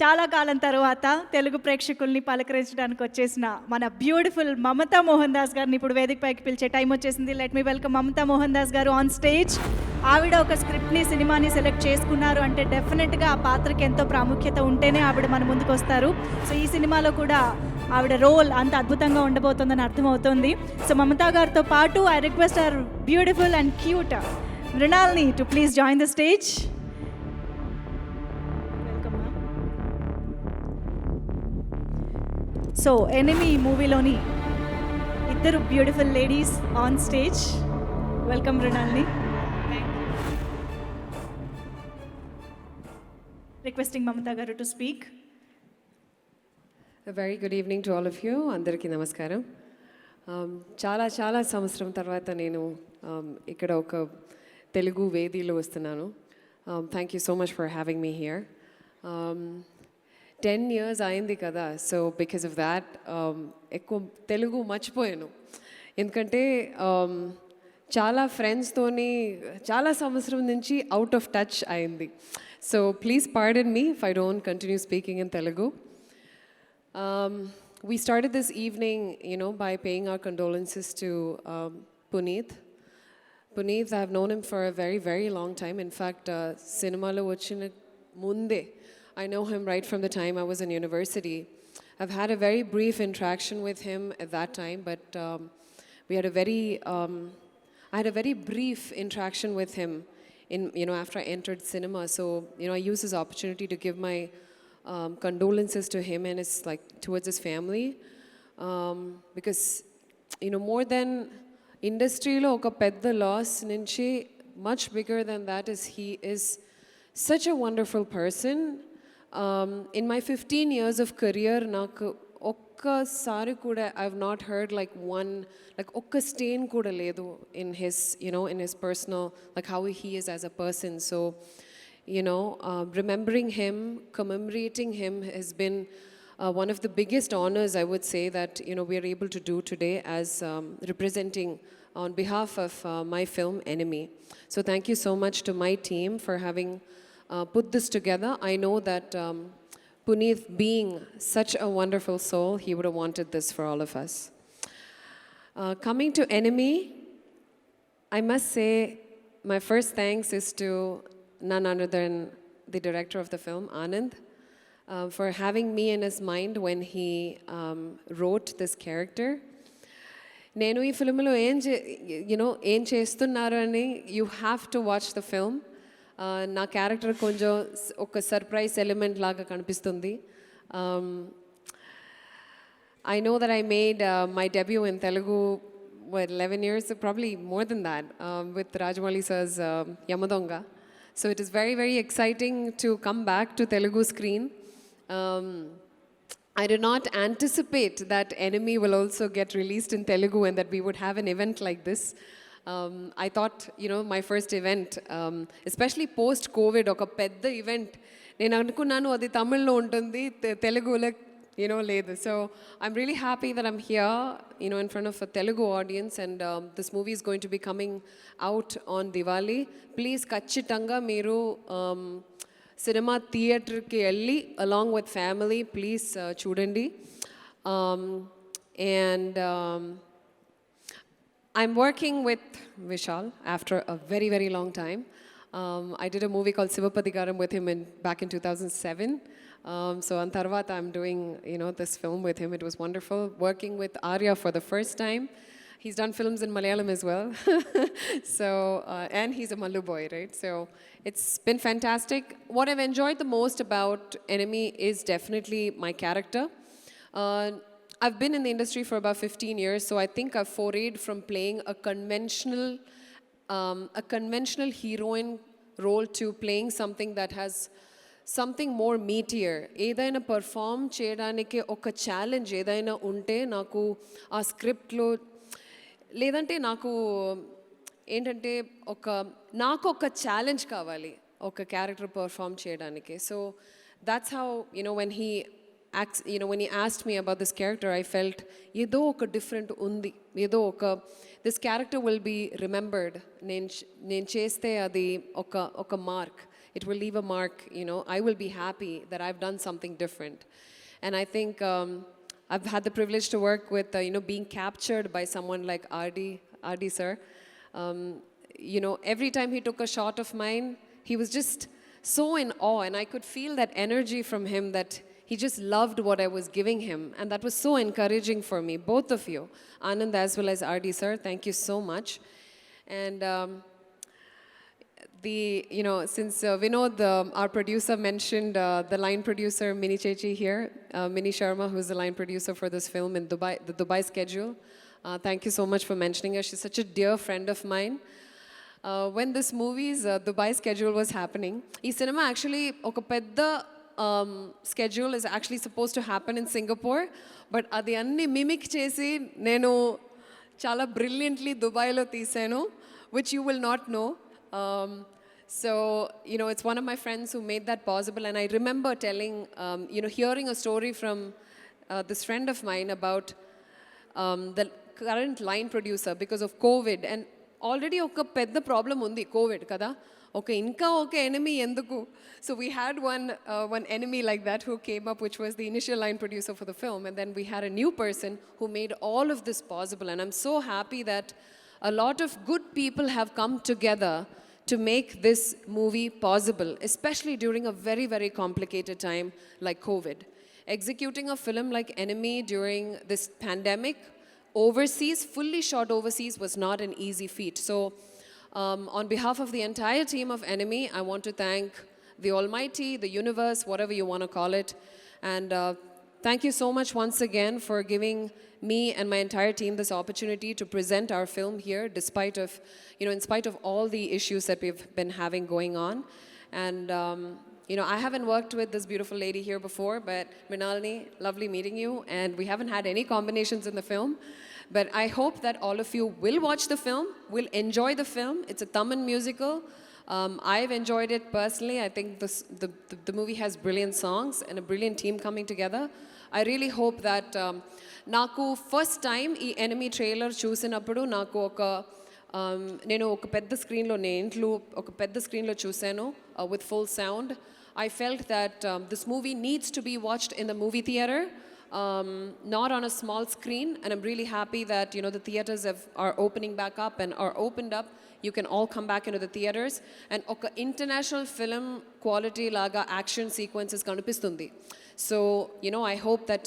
చాలా కాలం తర్వాత తెలుగు ప్రేక్షకుల్ని పలకరించడానికి వచ్చేసిన మన బ్యూటిఫుల్ మమతా మోహన్ దాస్ గారిని ఇప్పుడు వేదిక పైకి పిలిచే టైం వచ్చేసింది. Let me welcome Mamata Mohan Das గారు ఆన్ స్టేజ్. ఆవిడ ఒక స్క్రిప్ట్ని, సినిమాని సెలెక్ట్ చేసుకున్నారు అంటే డెఫినెట్గా ఆ పాత్రకి ఎంతో ప్రాముఖ్యత ఉంటేనే ఆవిడ మన ముందుకు వస్తారు. సో ఈ సినిమాలో కూడా ఆవిడ రోల్ అంత అద్భుతంగా ఉండబోతుందని అర్థమవుతుంది. సో మమతా గారితో పాటు I request our beautiful and cute Mrunalini to please join the stage. So Enemy మూవీలోని ఇద్దరు beautiful ladies on stage. Welcome Mrunalini. Requesting Mamatha garu to speak. A very good evening to all of you. అందరికీ నమస్కారం. చాలా సంవత్సరం తర్వాత నేను ఇక్కడ ఒక తెలుగు వేదిలో వస్తున్నాను. Thank you so much for having me here. 10 years అయింది కదా, సో బికాస్ ఆఫ్ దాట్ ఎక్కువ తెలుగు మర్చిపోయాను. ఎందుకంటే చాలా ఫ్రెండ్స్తోని చాలా సంవత్సరం నుంచి అవుట్ ఆఫ్ టచ్ అయింది. So please pardon me if I don't continue speaking in Telugu. We started this evening, by paying our condolences to Puneeth. Puneeth, I have known him for a very, very long time. In fact, cinema lo vachina munde. I know him right from the time I was in university. I've had a very brief interaction with him at that time, but we had I had a very brief interaction with him after I entered cinema. So, I used this opportunity to give my condolences to him and towards his family, because more than industry lo oka pedda loss nunchi much bigger than that is he is such a wonderful person. In my 15 years of career naaku ఒక్కసారి కూడా I've not heard ఒక్క stain kuda ledu in his in his personal how he is as a person. So remembering him, commemorating him has been one of the biggest honors, I would say, that we are able to do today as representing on behalf of my film Enemy. So thank you so much to my team for having put this together. I know that Puneeth, being such a wonderful soul, he would have wanted this for all of us. Coming to Enemy, I must say my first thanks is to none other than the director of the film, Anand, for having me in his mind when he wrote this character. నేను ఈ ఫిల్మ్లో ఏం చేస్తున్నారు అని you have to watch the film. నా character కొంచెం ఒక surprise element లాగా కనిపిస్తుంది. I know that I made my debut in Telugu 11 years, probably more than that, with Rajamouli sir's Yamadonga. So it is very, very exciting to come back to Telugu screen. I did not anticipate that Enemy will also get released in Telugu and that we would have an event like this. I thought, my first event, especially post-COVID, oka pedda event, nenu anukunnanu adi Tamil lo untundi, Telugulo లేదు. So I'm really happy that I'm here, in front of a Telugu audience, and this movie is going to be coming out on Diwali. Please ఖచ్చితంగా మీరు cinema థియేటర్కి వెళ్ళి along with family, please చూడండి. And I'm working with Vishal after a very, very long time. I did a movie called Sivapadikaram with him back in 2007. So on Tarvata, I'm doing, this film with him. It was wonderful working with Arya for the first time. He's done films in Malayalam as well. So, and he's a Mallu boy, right? So it's been fantastic. What I've enjoyed the most about Enemy is definitely my character. I've been in the industry for about 15 years, so I think I've forayed from playing a conventional heroine role to playing something that has something more meatier. ఏదైనా perform చేయడానికి ఒక challenge ఏదైనా ఉంటే నాకు ఆ స్క్రిప్ట్లో లేదంటే నాకు ఏంటంటే నాకు ఒక ఛాలెంజ్ కావాలి ఒక క్యారెక్టర్ పర్ఫామ్ చేయడానికి. So that's how when he when he asked me about this character, I felt ఏదో ఒక different ఉంది, ఏదో ఒక this character will be remembered. నేను చేస్తే అది ఒక mark. It will leave a mark, I will be happy that I've done something different. And I think I've had the privilege to work with, being captured by someone like RD sir. Every time he took a shot of mine, he was just so in awe, and I could feel that energy from him, that he just loved what I was giving him, and that was so encouraging for me, both of you, Anand as well as RD sir. Thank you so much. And since Vinod, our producer, mentioned the line producer Mini Chechi here, Mini Sharma, who's the line producer for this film in Dubai, the Dubai schedule. Thank you so much for mentioning her. She's such a dear friend of mine. When this movie's Dubai schedule was happening, this cinema actually, oka pedda schedule is actually supposed to happen in Singapore, but adi anni mimic chesi nenu chala brilliantly Dubai lo teesanu, which you will not know. So, it's one of my friends who made that possible, and I remember telling, hearing a story from this friend of mine about the current line producer because of COVID, and already oka pedda problem undi COVID kada, okay inka okay enemy enduku. So we had one enemy like that who came up, which was the initial line producer for the film, and then we had a new person who made all of this possible, and I'm so happy that a lot of good people have come together to make this movie possible, especially during a very, very complicated time like COVID. Executing a film like Enemy during this pandemic, overseas, fully shot overseas, was not an easy feat. So, on behalf of the entire team of Enemy, I want to thank the Almighty, the universe, whatever you want to call it. And thank you so much once again for giving me and my entire team this opportunity to present our film here, despite of, in spite of all the issues that we've been having going on. And, I haven't worked with this beautiful lady here before, but Mrinalini, lovely meeting you. And we haven't had any combinations in the film. But I hope that all of you will watch the film, will enjoy the film. It's a Tamil musical. I've enjoyed it personally. I think the movie has brilliant songs and a brilliant team coming together. I really hope that నాకు first time ఈ enemy trailer చూసినప్పుడు నాకు నేను ఒక పెద్ద స్క్రీన్లో చూశాను with full sound. I felt that this movie needs to be watched in the movie theater, not on a small screen, and I'm really happy that the theaters are opening back up and are opened up. You can all come back into the theaters, and oka international film quality laga action sequences kanipistundi. So I hope that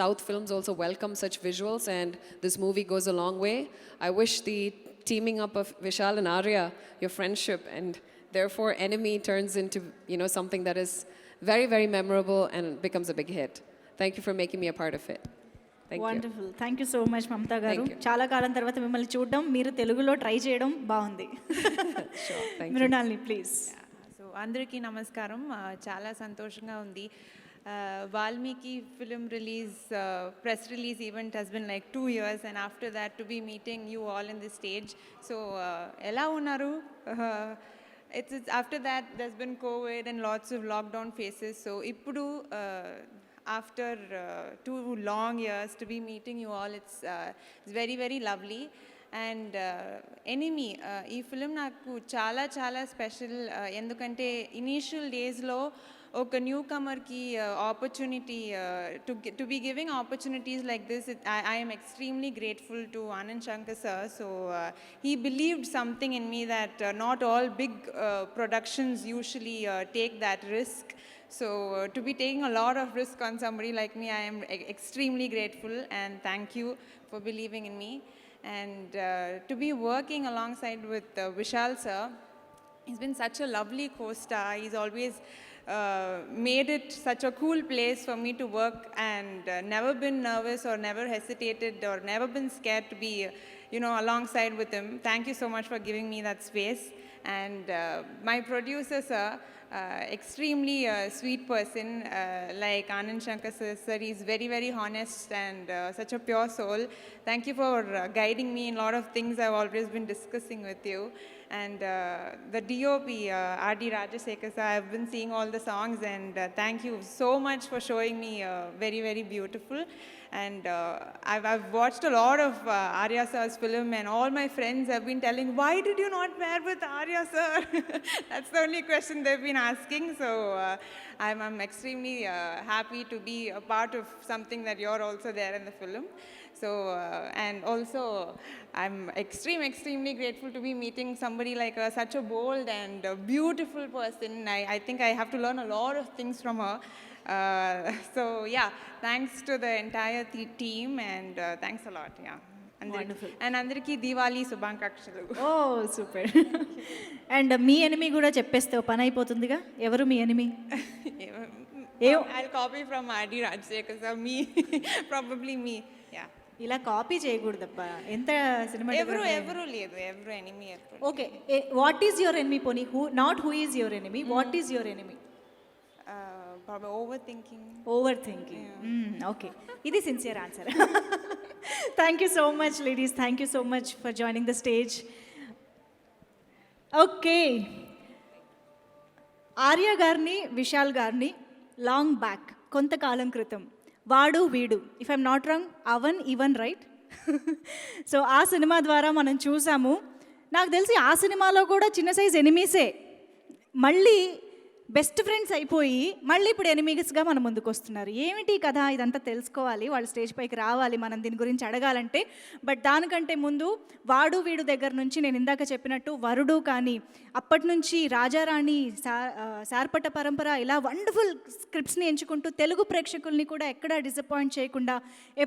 South films also welcome such visuals, and this movie goes a long way. I wish the teaming up of Vishal and Arya, your friendship, and therefore Enemy turns into something that is very, very memorable and becomes a big hit. Thank you for making me a part of it. Thank wonderful. Thank you so much Mamata గారు. Thank you. చాలా కాలం తర్వాత మిమ్మల్ని చూడడం, మీరు తెలుగులో try చేయడం బాగుంది. Thank you. Mrinalini please. So అందరికీ నమస్కారం. చాలా సంతోషంగా ఉంది. Valmiki film release press release event has been like 2 years, and after that to be meeting you all in the stage. So ఎలా ఉన్నారు? It's after that there's been COVID and lots of lockdown phases. So ఇప్పుడు after 2 long years to be meeting you all, it's very, very lovely. And Enemy ఈ film నాకు చాలా చాలా special. ఎందుకంటే initial డేస్లో ఒక న్యూ కమర్కి opportunity to be giving opportunities like this, I am extremely grateful to Anand Shankar sir. So he believed something in me that not all big productions usually take that risk. So to be taking a lot of risk on somebody like me, I am extremely grateful, and thank you for believing in me. And to be working alongside with Vishal sir, he's been such a lovely co-star. He's always made it such a cool place for me to work, and never been nervous or never hesitated or never been scared to be alongside with him. Thank you so much for giving me that space. And my producer sir, extremely sweet person, like Anand Shankar sir. He's very, very honest and such a pure soul. Thank you for guiding me in a lot of things I've always been discussing with you. And the DOP, R.D. Rajasekhar sir, I've been seeing all the songs, and thank you so much for showing me very, very beautiful. And I've watched a lot of Arya sir's film, and all my friends have been telling, why did you not pair with Arya sir? That's the only question they've been asking. So I'm extremely happy to be a part of something that you're also there in the film. So, and also, I'm extremely grateful to be meeting somebody like such a bold and beautiful person. I think I have to learn a lot of things from her. So, yeah, thanks to the entire team, and thanks a lot, yeah. Wonderful. And Andariki Diwali Subhankakshulu. ఓ super. And మీ enemy కూడా చెప్పేస్తే పని అయిపోతుందిగా. ఎవరు మీ ఎనిమి? I'll copy from R.D. Rajasekhar sir, me, probably me, yeah. ఇలా కాపీ చేయకూడదబ్బా. ఎంత సినిమా ఎవరు లేదు, ఎవరు ఎనిమి ఎప్పుడు. Okay, what is your enemy పోనీ? Not who is your enemy, what is your enemy? Probably overthinking. Overthinking. Okay, ఇది sincere answer. Thank you so much ladies, thank you so much for joining the stage. Okay, Arya గారిని, విశాల్ గారిని long back, కొంతకాలం క్రితం Vaadu Veedu, if I'm not wrong, Avan Ivan right. So ఆ cinema ద్వారా మనం చూసాము. నాకు తెలిసి ఆ సినిమాలో కూడా చిన్న సైజ్ ఎనిమీసే మళ్ళీ బెస్ట్ ఫ్రెండ్స్ అయిపోయి మళ్ళీ ఇప్పుడు ఎనిమీస్గా మన ముందుకు వస్తున్నారు. ఏమిటి కథ? ఇదంతా తెలుసుకోవాలి, వాళ్ళు స్టేజ్ పైకి రావాలి, మనం దీని గురించి అడగాలంటే. బట్ దానికంటే ముందు వాడు వీడు దగ్గర నుంచి నేను ఇందాక చెప్పినట్టు వరుడు కానీ, అప్పటి నుంచి రాజారాణి, సార్పట పరంపర, ఇలా వండర్ఫుల్ స్క్రిప్ట్స్ని ఎంచుకుంటూ తెలుగు ప్రేక్షకుల్ని కూడా ఎక్కడా డిసప్పాయింట్ చేయకుండా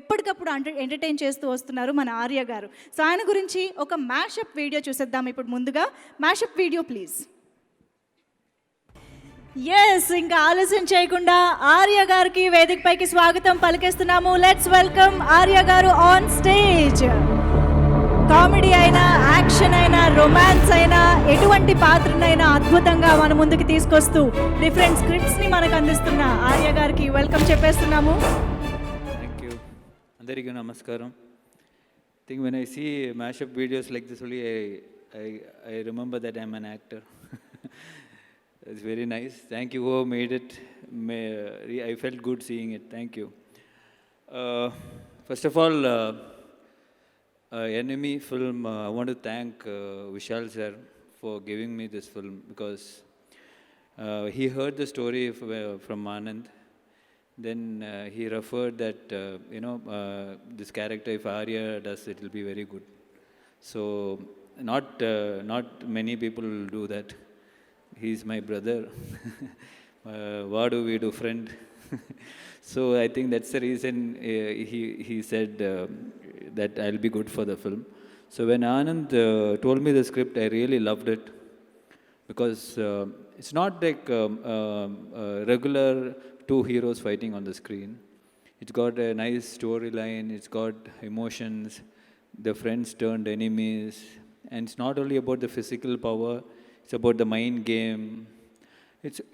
ఎప్పటికప్పుడు ఎంటర్టైన్ చేస్తూ వస్తున్నారు మన ఆర్య గారు. సో ఆయన గురించి ఒక మ్యాషప్ వీడియో చూసేద్దాం ఇప్పుడు. ముందుగా మ్యాషప్ వీడియో ప్లీజ్. ఎస్, ఇంకా ఆలస్యం చేయకుండా ఆర్య గారికి వేదికపైకి స్వాగతం పలికేస్తున్నాము. లెట్స్ వెల్కమ్ ఆర్య గారు ఆన్ స్టేజ్. కామెడీ అయినా, యాక్షన్ అయినా, రొమాన్స్ అయినా, ఎటువంటి పాత్రనైనా అద్భుతంగా మన ముందుకు తీసుకొస్తూ డిఫరెంట్ స్క్రిప్ట్స్ని మనకు అందిస్తున్న ఆర్య గారికి వెల్కమ్ చెప్పేస్తున్నాము. Thank you. అందరికీ నమస్కారం. I think when I see mashup videos like this only, I remember that I'm an actor. It's very nice. Thank you who made it. I felt good seeing it. Thank you. First of all, Enemy film, I want to thank Vishal sir for giving me this film, because he heard the story from Anand. Then he referred that, this character, if Arya does, it will be very good. So not many people will do that. He's my brother. Vadu Vidu friend. So I think that's the reason he said that I'll be good for the film. So when Anand told me the script, I really loved it, because it's not like regular two heroes fighting on the screen. It's got a nice storyline, it's got emotions, the friends turned enemies, and it's not only about the physical power, it's about the mind game.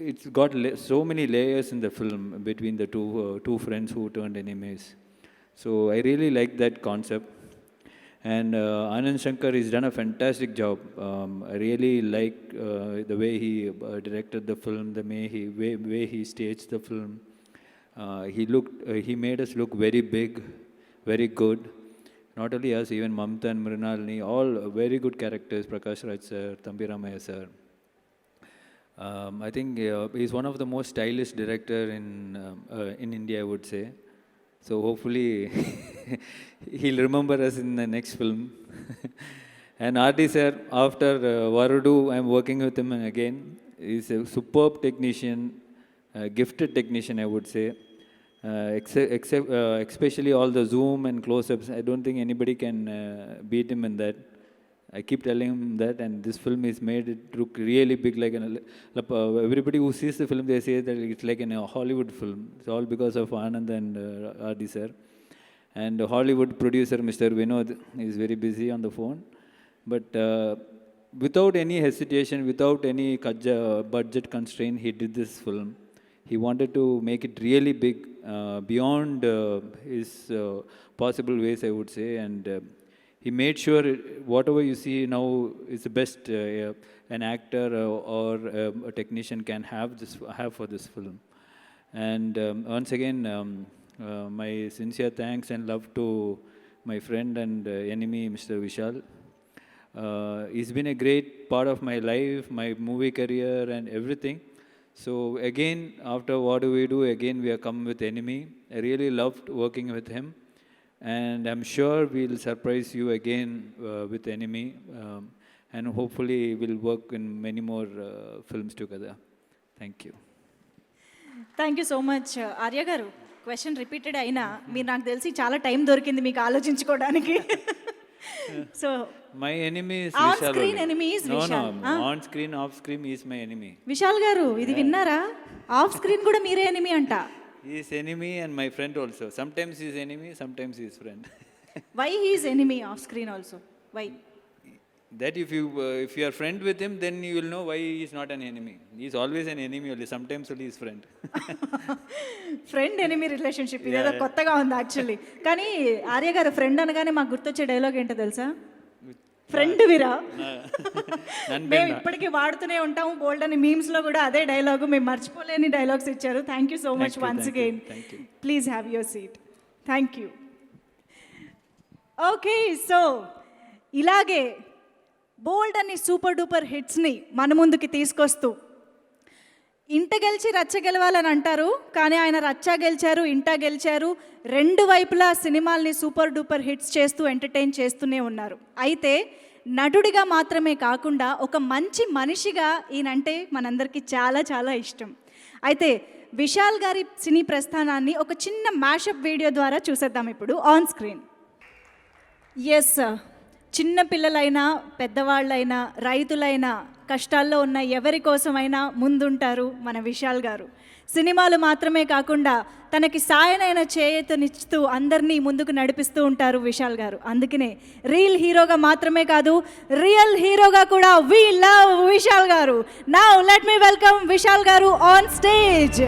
It's got so many layers in the film between the two friends who turned enemies. So I really like that concept. And Anand Shankar has done a fantastic job. I really like the way he directed the film, the way he staged the film. He made us look very big, very good. Not only us, even Mamta and Mrinalini, all very good characters. Prakash Raj sir, Thambi Ramaya sir. I think he's one of the most stylish director in India, I would say. So hopefully he'll remember us in the next film. And R.D. sir, after Varudu, I'm working with him again. He's a superb technician, gifted technician, I would say. Especially all the zoom and close-ups. I don't think anybody can beat him in that. I keep telling him that, and this film is made it look really big. Everybody who sees the film, they say that it's like a Hollywood film. It's all because of Anand and R.D. sir. And Hollywood producer Mr. Vinod is very busy on the phone. But without any hesitation, without any budget constraint, he did this film. He wanted to make it really big, beyond his possible ways, I would say. And he made sure whatever you see now is the best an actor or a technician can have for this film. And once again, my sincere thanks and love to my friend and enemy, Mr. Vishal. He's been a great part of my life, my movie career and everything. So again, after what do we do, again we are come with Enemy. I really loved working with him. And I'm sure we'll surprise you again with Enemy. And hopefully we'll work in many more films together. Thank you. Thank you so much Arya garu. Question repeated అయినా మీరు నాకు తెలిసి చాలా time దొరికింది మీకు ఆలోచించుకోవడానికి. So My enemy is On Vishal. screen only. enemy is No, Vishal. no. On screen, off screen, he is my enemy. Vishal గారు ఇది విన్నారా? ఆఫ్ స్క్రీన్ కూడా మీరే ఎనిమి అంట. He is enemy and my friend also. Sometimes he is enemy, sometimes he is friend. Why he is enemy off screen also? Why? That if you are friend with him, then you will know why he is not an enemy. He is always an enemy only. Sometimes only his friend. Friend enemy relationship ఇదేదో కొత్తగా ఉంది actually. కానీ ఆర్య గారు friend అనగానే మాకు గుర్తొచ్చే dialogue ఏంటో తెలుసా? ఫ్రెండ్ విరా. మేము ఇప్పటికీ వాడుతూనే ఉంటాము. బోల్డ్ అని మీమ్స్లో కూడా అదే డైలాగు. మేము మర్చిపోలేని డైలాగ్స్ ఇచ్చారు. Thank you so much once again. Please have your seat. Thank you. Okay, so ఇలాగే బోల్డ్ అని సూపర్ డూపర్ హిట్స్ని మన ముందుకి తీసుకొస్తూ ఇంట గెలిచి రచ్చ గెలవాలని అంటారు, కానీ ఆయన రచ్చ గెలిచారు, ఇంట గెలిచారు. రెండు వైపులా సినిమాల్ని సూపర్ డూపర్ హిట్స్ చేస్తూ ఎంటర్టైన్ చేస్తూనే ఉన్నారు. అయితే నటుడిగా మాత్రమే కాకుండా ఒక మంచి మనిషిగా ఈయనంటే మనందరికీ చాలా చాలా ఇష్టం. అయితే విశాల్ గారి సినీ ప్రస్థానాన్ని ఒక చిన్న మ్యాషప్ వీడియో ద్వారా చూసేద్దాం ఇప్పుడు ఆన్ స్క్రీన్. ఎస్, చిన్న పిల్లలైనా పెద్దవాళ్ళైనా రైతులైనా కష్టాల్లో ఉన్న ఎవరి కోసమైనా ముందుంటారు మన విశాల్ గారు. సినిమాలు మాత్రమే కాకుండా తనకి సాయనైన చేయూతనిస్తూ అందరినీ ముందుకు నడిపిస్తూ ఉంటారు విశాల్ గారు. అందుకనే రియల్ హీరోగా మాత్రమే కాదు, రియల్ హీరోగా కూడా వి లవ్ విశాల్ గారు. Now let me welcome Vishal గారు ఆన్ స్టేజ్.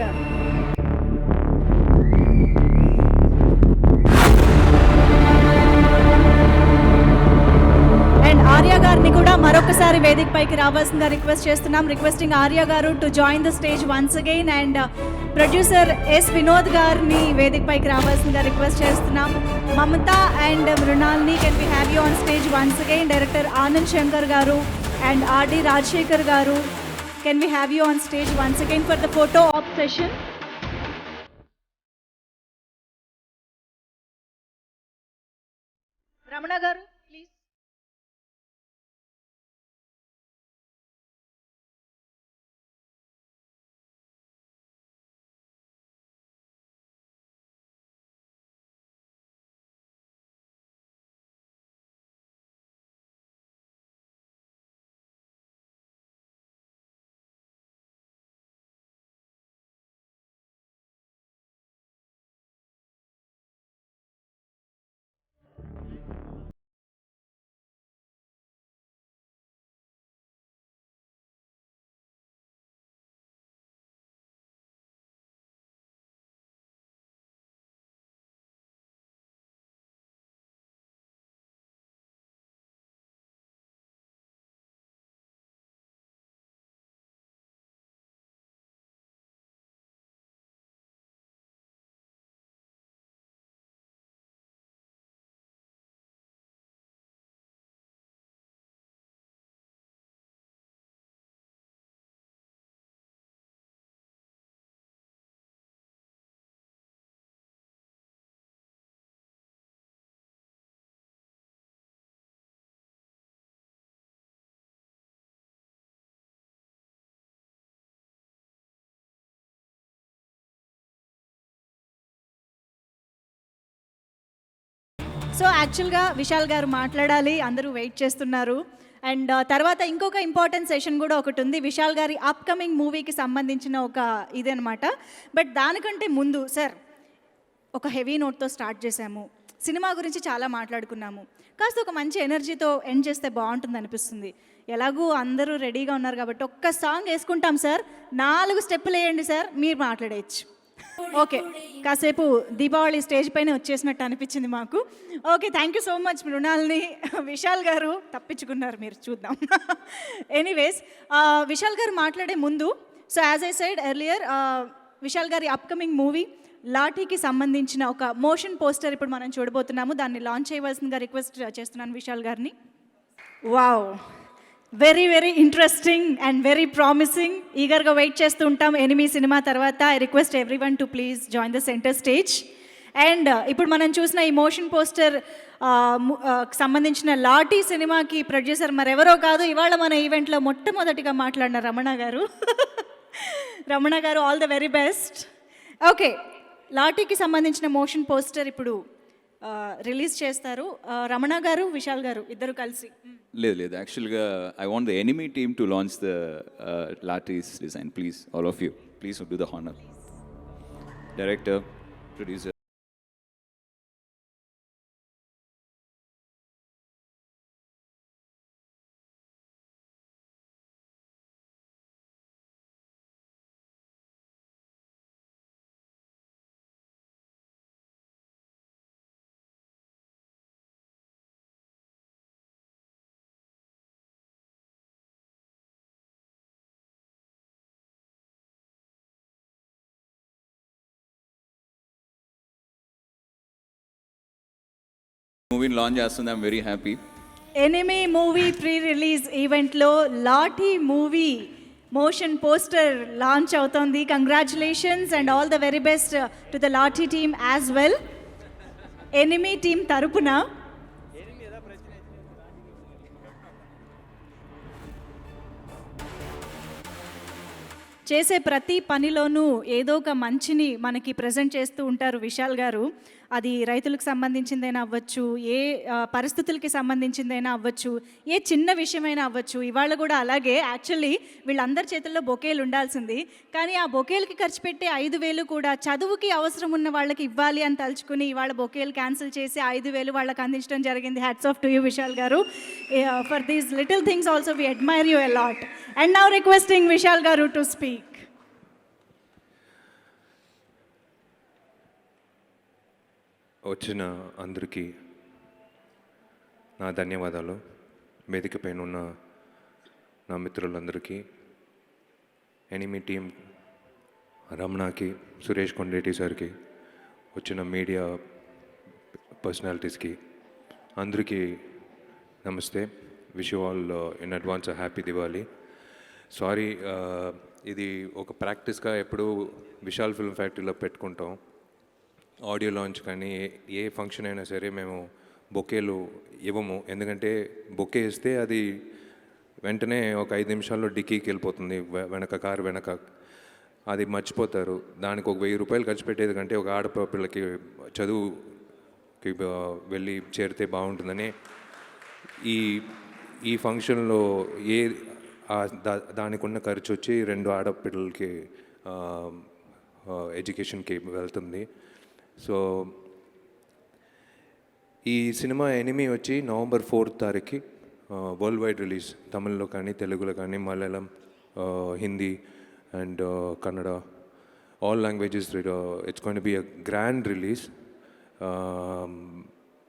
ఆర్య గారిని కూడా మరొకసారి వేదిక పైకి రావాల్సిందిగా రిక్వెస్ట్ చేస్తున్నాం. Requesting Arya garu to join the stage once again. And producer S Vinod గారిని వేదిక పైకి రావాల్సిందిగా రిక్వెస్ట్ చేస్తున్నాం. Mamatha and Mrunalini can we have you on stage once again. Director Anand Shankar garu and RD Rajasekhar garu, can we have you on stage once again for the photo op session. Ramana garu please. So యాక్చువల్గా విశాల్ గారు మాట్లాడాలి, అందరూ wait చేస్తున్నారు. అండ్ తర్వాత ఇంకొక ఇంపార్టెంట్ సెషన్ కూడా ఒకటి ఉంది, విశాల్ గారి అప్కమింగ్ మూవీకి సంబంధించిన ఒక ఇదనమాట. బట్ దానికంటే ముందు సార్, ఒక హెవీ నోట్తో స్టార్ట్ చేశాము, సినిమా గురించి చాలా మాట్లాడుకున్నాము, కాస్త ఒక మంచి ఎనర్జీతో ఎండ్ చేస్తే బాగుంటుంది అనిపిస్తుంది. ఎలాగూ అందరూ రెడీగా ఉన్నారు కాబట్టి ఒక్క సాంగ్ వేసుకుంటాం సార్. 4 స్టెప్పులు వేయండి సార్, మీరు మాట్లాడేయచ్చు. ఓకే, కాసేపు దీపావళి స్టేజ్ పైన వచ్చేసినట్టు అనిపించింది మాకు. Okay, thank you so much Mrunalini. Vishal garu తప్పించుకున్నారు, మీరు చూద్దాం. ఎనీవేస్, విశాల్ గారు మాట్లాడే ముందు, so as I said earlier, Vishal గారి అప్కమింగ్ మూవీ లాఠీకి సంబంధించిన ఒక మోషన్ పోస్టర్ ఇప్పుడు మనం చూడబోతున్నాము. దాన్ని లాంచ్ చేయవలసిందిగా రిక్వెస్ట్ చేస్తున్నాను విశాల్ గారిని. Wow, very very interesting and very promising. ఈగర్గా వెయిట్ చేస్తూ ఉంటాం ఎనిమీ సినిమా తర్వాత. I request everyone to please join the centre stage. And ఇప్పుడు మనం చూసిన ఈ మోషన్ పోస్టర్ సంబంధించిన లాఠీ సినిమాకి ప్రొడ్యూసర్ మరెవరో కాదు, ఇవాళ మన ఈవెంట్లో మొట్టమొదటిగా మాట్లాడిన Ramana garu. Ramana garu, all the very best. Okay, లాఠీకి సంబంధించిన మోషన్ పోస్టర్ ఇప్పుడు రిలీజ్ చేస్తారు. రమణ గారు, విశాల్ గారు ఇద్దరు కలిసి. లేదు యాక్చువల్గా I want the Enemy team to launch the Laththi design. Please all of you, please do the honour. Director, producer. మూవీని లాంచ్ చేస్తుంది. I'm very happy. Enemy movie pre release ఈవెంట్లో Laththi movie motion poster launch అవుతోంది. Congratulations and all the very best to the Laththi team as well. Enemy team తరపున చేసే ప్రతి పనిలోనూ ఏదో ఒక మంచిని మనకి ప్రజెంట్ చేస్తూ ఉంటారు విశాల్ గారు. అది రైతులకు సంబంధించిందైనా అవ్వచ్చు, ఏ పరిస్థితులకి సంబంధించిందైనా అవ్వచ్చు, ఏ చిన్న విషయమైనా అవ్వచ్చు. ఇవాళ కూడా అలాగే. యాక్చువల్లీ వీళ్ళందరి చేతుల్లో బొకేలు ఉండాల్సింది, కానీ ఆ బొకేలకి ఖర్చు పెట్టే 5,000 కూడా చదువుకి అవసరం ఉన్న వాళ్ళకి ఇవ్వాలి అని తలుచుకుని ఇవాళ బొకేలు క్యాన్సిల్ చేసి 5,000 వాళ్ళకి అందించడం జరిగింది. Hats off to you Vishal garu. For these little things also we admire you a lot. And now requesting Vishal garu to speak. వచ్చిన అందరికీ నా ధన్యవాదాలు. వేదిక పైన ఉన్న నా మిత్రులందరికీ, ఎనిమీ టీం, రమణకి, సురేష్ కొండేటి సార్కి, వచ్చిన మీడియా పర్సనాలిటీస్కి అందరికీ నమస్తే. Wish you all in advance happy Diwali. Sorry, ఇది ఒక ప్రాక్టీస్గా ఎప్పుడూ విశాల్ ఫిల్మ్ ఫ్యాక్టరీలో పెట్టుకుంటాం. ఆడియో లాంచ్ కానీ ఏ ఫంక్షన్ అయినా సరే మేము బొకేలు ఇవ్వము. ఎందుకంటే బొకే ఇస్తే అది వెంటనే ఒక 5 నిమిషాల్లో డిక్కీకి వెళ్ళిపోతుంది, వెనక కారు వెనక. అది మర్చిపోతారు. దానికి ఒక 1,000 రూపాయలు ఖర్చు పెట్టేది కంటే ఒక ఆడపిల్లకి చదువుకి వెళ్ళి చేరితే బాగుంటుందని ఈ ఫంక్షన్లో దానికి ఉన్న ఖర్చు వచ్చి 2 ఆడపిల్లలకి ఎడ్యుకేషన్కి వెళ్తుంది. సో ఈ సినిమా ఎనిమీ వచ్చి నవంబర్ 4th తారీఖుకి వరల్డ్ వైడ్ రిలీజ్. తమిళ్లో కానీ, తెలుగులో కానీ, Malayalam, Hindi and Kannada, all languages. It's going to be a grand release.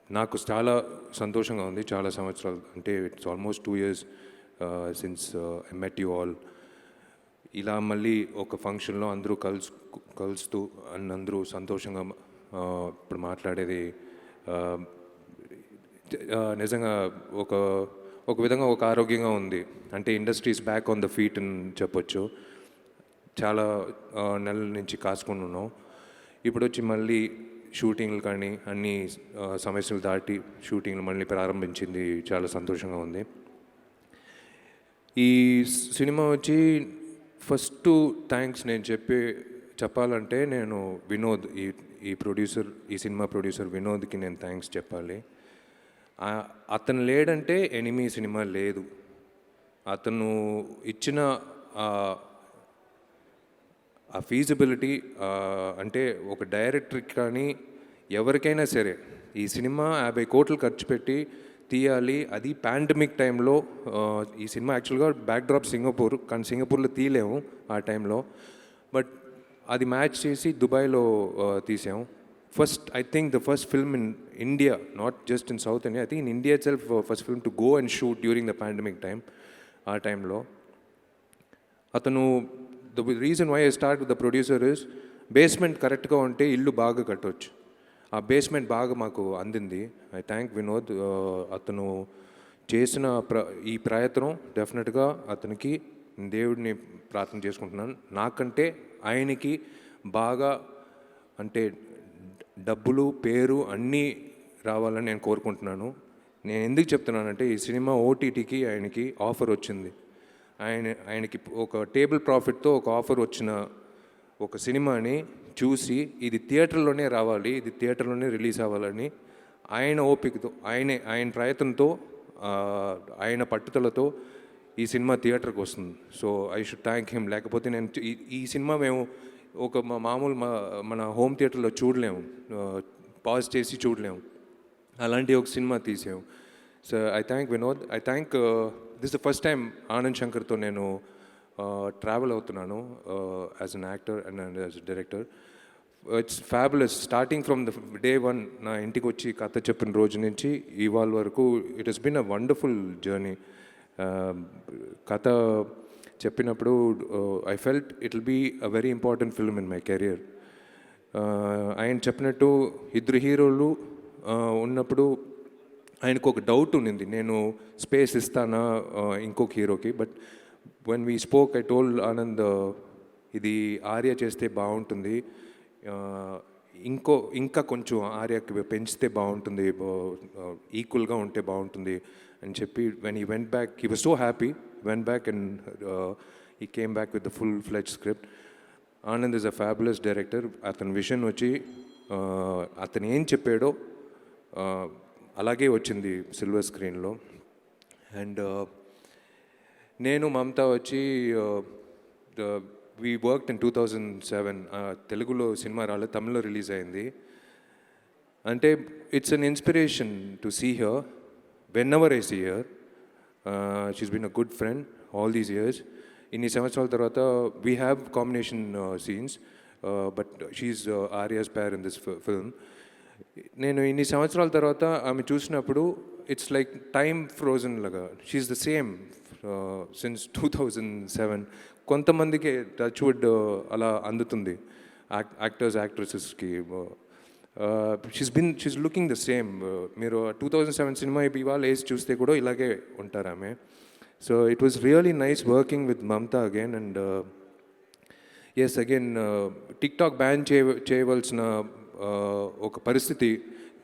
నాకు చాలా సంతోషంగా ఉంది. చాలా సంవత్సరాలు, అంటే it's almost 2 years since I met you all. ఇలా మళ్ళీ ఒక ఫంక్షన్లో అందరూ కలుస్తూ అందరూ సంతోషంగా ఇప్పుడు మాట్లాడేది నిజంగా ఒక విధంగా ఒక ఆరోగ్యంగా ఉంది. అంటే industries back on the feet అని చెప్పొచ్చు. చాలా నెలల నుంచి కాసుకుని ఉన్నాం. ఇప్పుడు వచ్చి మళ్ళీ షూటింగ్లు కానీ అన్ని సమస్యలు దాటి షూటింగ్లు మళ్ళీ ప్రారంభించింది. చాలా సంతోషంగా ఉంది. ఈ సినిమా వచ్చి ఫస్ట్ థ్యాంక్స్ నేను చెప్పాలంటే నేను వినోద్, ఈ సినిమా ప్రొడ్యూసర్ వినోద్కి నేను థ్యాంక్స్ చెప్పాలి. అతను లేడంటే ఎనిమీ సినిమా లేదు. అతను ఇచ్చిన ఆ ఫీజిబిలిటీ, అంటే ఒక డైరెక్టర్కి కానీ ఎవరికైనా సరే ఈ సినిమా 50 కోట్లు ఖర్చు పెట్టి తీయాలి, అది పాండమిక్ టైంలో. ఈ సినిమా యాక్చువల్గా బ్యాక్డ్రాప్ సింగపూర్, కానీ సింగపూర్లో తీయలేము ఆ టైంలో. బట్ అది మ్యాచ్ చేసి దుబాయ్లో తీసాం. First I think the first film in India, not just in South India, I think in India itself first film to go and shoot during the pandemic time. ఆ టైంలో అతను the reason why I start with the producer is basement కరెక్ట్గా ఉంటే ఇల్లు బాగా కట్టవచ్చు. ఆ basement బాగా మాకు అందింది. I thank Vinod. అతను చేసిన ఈ ప్రయత్నం డెఫినెట్గా అతనికి దేవుడిని ప్రార్థన చేసుకుంటున్నాను. నాకంటే ఆయనకి బాగా అంటే డబ్బులు పేరు అన్నీ రావాలని నేను కోరుకుంటున్నాను. నేను ఎందుకు చెప్తున్నానంటే ఈ సినిమా ఓటీటీకి ఆయనకి ఆఫర్ వచ్చింది. ఆయనకి ఒక టేబుల్ ప్రాఫిట్తో ఒక ఆఫర్ వచ్చిన ఒక సినిమాని చూసి ఇది థియేటర్లోనే రావాలి, ఇది థియేటర్లోనే రిలీజ్ అవ్వాలని ఆయన ఓపికతో ఆయన ప్రయత్నంతో ఆయన పట్టుదలతో ఈ సినిమా థియేటర్కి వస్తుంది. So I should thank him. లేకపోతే నేను ఈ సినిమా మేము ఒక మామూలు మన హోమ్ థియేటర్లో చూడలేము, పాజ్ చేసి చూడలేము. అలాంటి ఒక సినిమా తీసాము. So I thank Vinod. I thank this the first time Anand శంకర్తో నేను ట్రావెల్ అవుతున్నాను as an actor and as director. It's fabulous. Starting from the day one నా ఇంటికి వచ్చి కథ చెప్పిన రోజు నుంచి ఇవాళ వరకు it has been a wonderful journey. కథ చెప్పినప్పుడు I felt it will be a very important film in my career. ఆయన చెప్పినట్టు ఇద్దరు హీరోలు ఉన్నప్పుడు ఆయనకు ఒక డౌట్ ఉండింది, నేను స్పేస్ ఇస్తానా ఇంకొక హీరోకి. But when we spoke I told Anand ఇది ఆర్య చేస్తే బాగుంటుంది, ఇంకా కొంచెం ఆర్యకి పెంచితే బాగుంటుంది, ఈక్వల్గా ఉంటే బాగుంటుంది అని చెప్పి when he went back he was so happy. Went back and he came back with the full fledged script. Anand is a fabulous director. అతని విషన్ వచ్చి అతను ఏం చెప్పాడో అలాగే వచ్చింది సిల్వర్ స్క్రీన్లో. అండ్ నేను మమతా వచ్చి వీ వర్క్డ్ ఇన్ 2007. తెలుగులో సినిమా రాలేదు, తమిళ్లో రిలీజ్ అయింది. అంటే it's an inspiration to see her whenever I see her. She's been a good friend all these years. ఇన్ని సంవత్సరాల తర్వాత we have combination scenes, but she's Arya's pair in this film. నేను ఇన్ని సంవత్సరాల తర్వాత ఆమె చూసినప్పుడు ఇట్స్ లైక్ టైమ్ ఫ్రోజన్ లాగా. She's the same since 2007. కొంతమందికి టచ్ వుడ్ అలా అందుతుంది యాక్టర్స్ యాక్ట్రెసెస్కి. She's looking the same. మీరు 2007 సినిమా ఇవాళ వేసి చూస్తే కూడా ఇలాగే ఉంటారు ఆమె. So it was really nice working with Mamta again. And yes again TikTok ban చేయవలసిన ఒక పరిస్థితి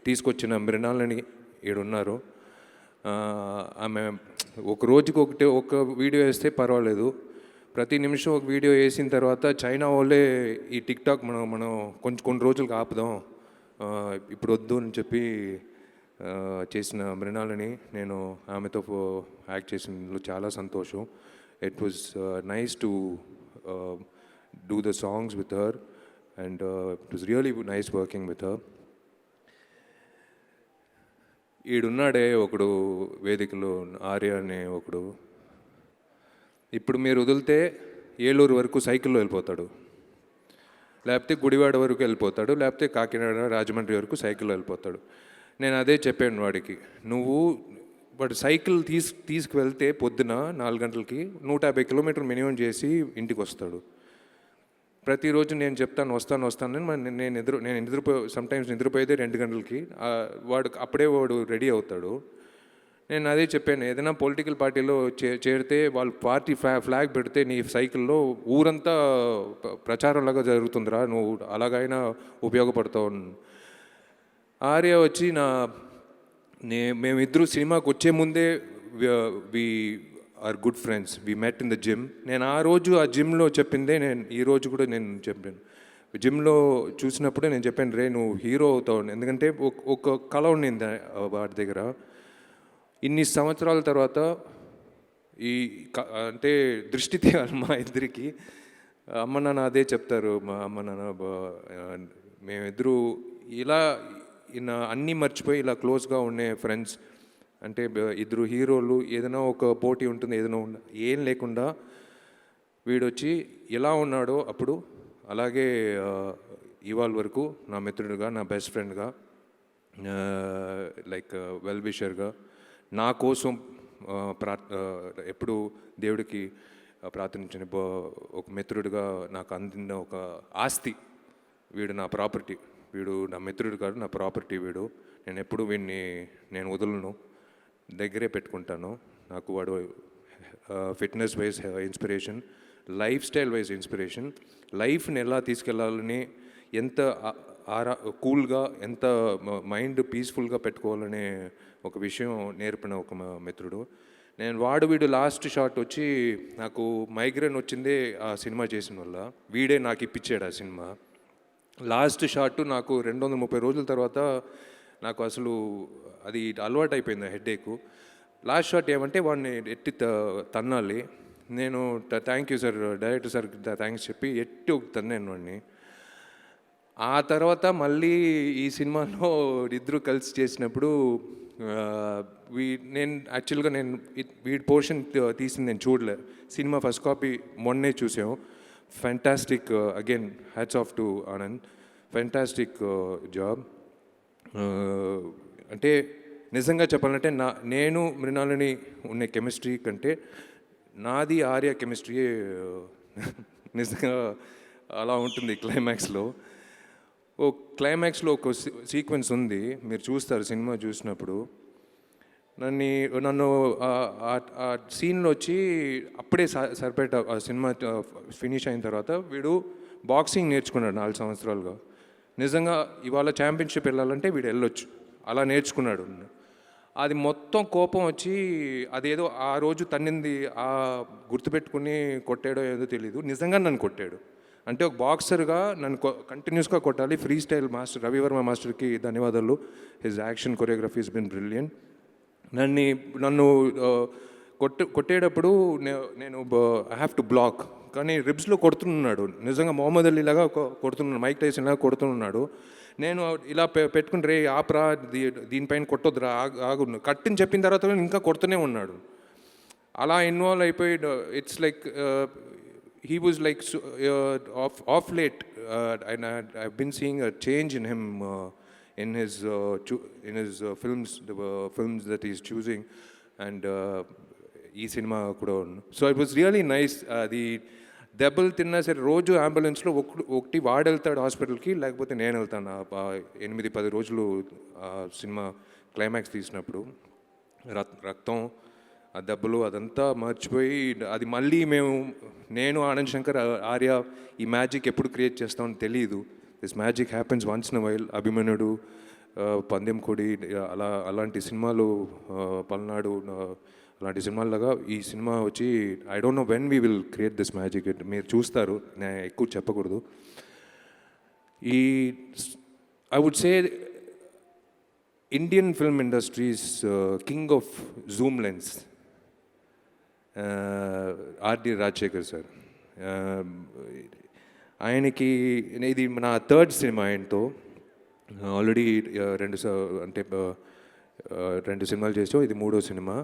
తీసుకొచ్చిన మృణాలని ఈడున్నారు. ఆమె ఒక రోజుకి ఒక వీడియో వేస్తే పర్వాలేదు, ప్రతి నిమిషం ఒక వీడియో వేసిన తర్వాత చైనా వాళ్ళే ఈ టిక్టాక్ మనం కొన్ని రోజులకు ఆపుదాం, ఇప్పుడు వద్దు అని చెప్పి చేసిన మృణాలని నేను ఆమెతో యాక్ట్ చేసినందులో చాలా సంతోషం. It was nice to do the songs with her and it was really nice working with her. ఈడున్నాడే ఒకడు వేదికలో, ఆర్య అనే ఒకడు, ఇప్పుడు మీరు వదిలితే ఏలూరు వరకు సైకిల్లో వెళ్ళిపోతాడు, లేకపోతే గుడివాడ వరకు వెళ్ళిపోతాడు, లేకపోతే కాకినాడ రాజమండ్రి వరకు సైకిల్లో వెళ్ళిపోతాడు. నేను అదే చెప్పాను వాడికి, వాడు సైకిల్ తీసుకువెళ్తే పొద్దున 4 గంటలకి 150 కిలోమీటర్లు మినిమం చేసి ఇంటికి వస్తాడు. ప్రతిరోజు నేను చెప్తాను వస్తాను నేను సమ్టైమ్స్ నిద్రపోయేదే 2 గంటలకి. వాడు రెడీ అవుతాడు. నేను అదే చెప్పాను, ఏదైనా పొలిటికల్ పార్టీలో చేరితే వాళ్ళు పార్టీ ఫ్లాగ్ పెడితే నీ సైకిల్లో ఊరంతా ప్రచారంలాగా జరుగుతుందిరా, నువ్వు అలాగైనా ఉపయోగపడతావు. ఆర్య వచ్చి మేమిద్దరూ సినిమాకి వచ్చే ముందే we are good friends. We met in the gym. నేను ఆ రోజు ఆ జిమ్లో చెప్పిందే నేను ఈరోజు కూడా నేను చెప్పాను. జిమ్లో చూసినప్పుడే నేను చెప్పాను, రే నువ్వు హీరో అవుతావు. ఎందుకంటే ఒక కళ ఉండింది వాడి దగ్గర. ఇన్ని సంవత్సరాల తర్వాత అంటే దృష్టి తీయాలి మా ఇద్దరికి. అమ్మ నాన్న అదే చెప్తారు. మా అమ్మ నాన్న మేమిద్దరూ ఇలా అన్నీ మర్చిపోయి ఇలా క్లోజ్గా ఉండే ఫ్రెండ్స్. అంటే ఇద్దరు హీరోలు, ఏదైనా ఒక పోటీ ఉంటుంది, ఏదైనా ఏం లేకుండా వీడొచ్చి ఎలా ఉన్నాడో అప్పుడు అలాగే ఇవాళ వరకు నా మిత్రుడిగా, నా బెస్ట్ ఫ్రెండ్గా, లైక్ వెల్ విషర్గా, నా కోసం ఎప్పుడు దేవుడికి ప్రార్థించిన ఒక మిత్రుడిగా నాకు అందిన ఒక ఆస్తి. వీడు నా ప్రాపర్టీ, వీడు నా మిత్రుడు కాదు, నా ప్రాపర్టీ వీడు. నేను ఎప్పుడు వీడిని నేను వదలను, దగ్గరే పెట్టుకుంటాను. నాకు వాడు fitness wise inspiration, life style wise inspiration. లైఫ్ని ఎలా తీసుకెళ్ళాలని, ఎంత కూల్గా, ఎంత మైండ్ పీస్ఫుల్గా పెట్టుకోవాలనే ఒక విషయం నేర్పిన ఒక మిత్రుడు. వీడు లాస్ట్ షాట్ వచ్చి నాకు మైగ్రేన్ వచ్చిందే ఆ సినిమా చేసిన వల్ల. వీడే నాకు ఇప్పించాడు ఆ సినిమా. లాస్ట్ షాట్ నాకు 230 రోజుల తర్వాత నాకు అసలు అది అలవాటు అయిపోయింది, హెడ్ఏకు. లాస్ట్ షాట్ ఏమంటే వాడిని ఎట్టి తన్నాలి. నేను thank you sir, director sir thanks చెప్పి ఎట్టి ఒక తన్నాను వాడిని. ఆ తర్వాత మళ్ళీ ఈ సినిమాలో ఇద్దరు కలిసి చేసినప్పుడు నేను యాక్చువల్గా వీడి పోర్షన్ తీసింది నేను చూడలే. సినిమా ఫస్ట్ కాపీ మొన్నే చూసాం. Fantastic, again hats off to Anand, fantastic job. అంటే నిజంగా చెప్పాలంటే నేను మృణాలిని ఉన్న కెమిస్ట్రీ కంటే నాది ఆర్య కెమిస్ట్రీయే నిజంగా అలా ఉంటుంది. క్లైమాక్స్లో ఒక సీక్వెన్స్ ఉంది, మీరు చూస్తారు సినిమా చూసినప్పుడు. నన్ను ఆ సీన్లో వచ్చి అప్పుడే సరిపేట ఆ సినిమా ఫినిష్ అయిన తర్వాత వీడు బాక్సింగ్ నేర్చుకున్నాడు 4 సంవత్సరాలుగా. నిజంగా ఇవాళ ఛాంపియన్షిప్ వెళ్ళాలంటే వీడు వెళ్ళొచ్చు, అలా నేర్చుకున్నాడు. అది మొత్తం కోపం వచ్చి అదేదో ఆ రోజు తన్నింది గుర్తుపెట్టుకుని కొట్టాడో ఏదో తెలీదు, నిజంగా నన్ను కొట్టాడు. అంటే ఒక బాక్సర్గా నన్ను కంటిన్యూస్గా కొట్టాలి. ఫ్రీ స్టైల్ మాస్టర్ రవివర్మ మాస్టర్కి ధన్యవాదాలు. His action choreography has been brilliant. నన్ను కొట్టేటప్పుడు నేను ఐ హ్యావ్ టు బ్లాక్, కానీ రిబ్స్లో కొడుతున్నాడు. నిజంగా మొహమ్మద్ అలీ లాగా కొడుతున్నాడు, మైక్ టైసన్ లాగా కొడుతున్నాడు. నేను ఇలా పెట్టుకుని రే ఆప్రా, దీనిపైన కొట్టొద్దురా, ఆగు కట్టిని చెప్పిన తర్వాత ఇంకా కొడుతూనే ఉన్నాడు. అలా ఇన్వాల్వ్ అయిపోయి it's like he was like off late, and I've been seeing a change in him in his films, the films that he's choosing, and ee cinema kuda. So it was really nice. The దెబ్బలు తిన్నా సరే రోజు అంబులెన్స్లో ఒకటి వాడు వెళ్తాడు హాస్పిటల్కి, లేకపోతే నేను వెళ్తాను. 8-10 రోజులు సినిమా క్లైమాక్స్ తీసినప్పుడు రక్తం, ఆ దెబ్బలు అదంతా మర్చిపోయి అది మళ్ళీ నేను ఆనంద్ శంకర్ ఆర్య ఈ మ్యాజిక్ ఎప్పుడు క్రియేట్ చేస్తామని తెలియదు. This magic happens once in while. అభిమన్యుడు, పందెం కొడి, అలాంటి సినిమాలు, పల్నాడు అలాంటి సినిమాల్లాగా ఈ సినిమా వచ్చి I don't know when we will create this magic. మీరు చూస్తారు, నేను ఎక్కువ చెప్పకూడదు. I would say Indian film industry's king of zoom lens RD Rajasekhar sir. ఆయనకి ఇది నా 3rd సినిమా ఆయనతో. ఆల్రెడీ 2 సినిమాలు చేసాం, ఇది 3వ సినిమా.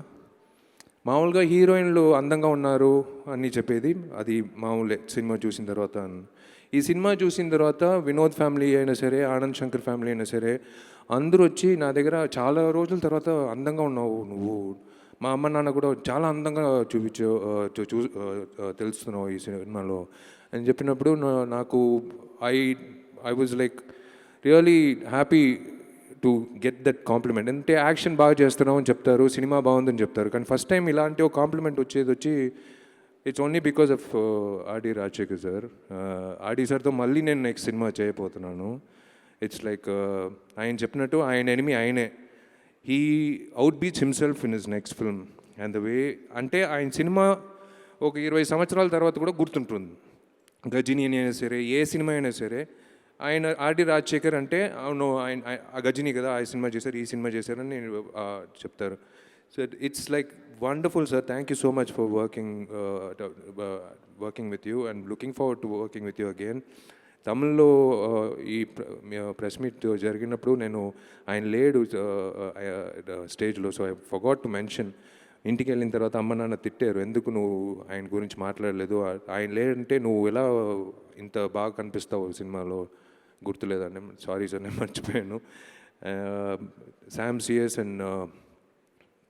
మామూలుగా హీరోయిన్లు అందంగా ఉన్నారు అని చెప్పేది అది మామూలే సినిమా చూసిన తర్వాత. ఈ సినిమా చూసిన తర్వాత వినోద్ ఫ్యామిలీ అయినా సరే, ఆనంద్ శంకర్ ఫ్యామిలీ అయినా సరే, అందరూ వచ్చి నా దగ్గర చాలా రోజుల తర్వాత అందంగా ఉన్నావు నువ్వు, మా అమ్మ నాన్న కూడా చాలా అందంగా తెలుస్తున్నావు ఈ సినిమాలో అని చెప్పినప్పుడు నాకు I was like really happy to get that complement. అంటే యాక్షన్ బాగా చేస్తున్నావు అని చెప్తారు, సినిమా బాగుందని చెప్తారు, కానీ ఫస్ట్ టైం ఇలాంటి ఒక కాంప్లిమెంట్ వచ్చి it's only because of RD Rajasekhar sir. RD సార్తో మళ్ళీ నేను నెక్స్ట్ సినిమా చేయబోతున్నాను. ఇట్స్ లైక్ ఆయన చెప్పినట్టు ఆయన ఎనిమి ఆయనే. He out beats himself in his next film. And the way అంటే ఆయన సినిమా ఒక 20 సంవత్సరాల తర్వాత కూడా గుర్తుంటుంది. గజిని అయినా సరే, ఏ సినిమా అయినా సరే, ఆయన ఆర్డి రాజశేఖర్ అంటే అవును ఆయన ఆ గజిని కదా, ఆ సినిమా చేశారు, ఈ సినిమా చేశారని నేను చెప్తారు. So it's like wonderful sir. Thank you so much for working with you and looking forward to working with you again. తమిళ్లో ఈ ప్రెస్ మీట్ జరిగినప్పుడు ఆయన లేడు స్టేజ్లో, so I forgot to mention. ఇంటికి వెళ్ళిన తర్వాత అమ్మ నాన్న తిట్టారు, ఎందుకు నువ్వు ఆయన గురించి మాట్లాడలేదు, ఆయన లేదంటే నువ్వు ఎలా ఇంత బాగా కనిపిస్తావు సినిమాలో, గుర్తులేదండి, సారీ సార్ నేను మర్చిపోయాను. శామ్ సిఎస్ అండ్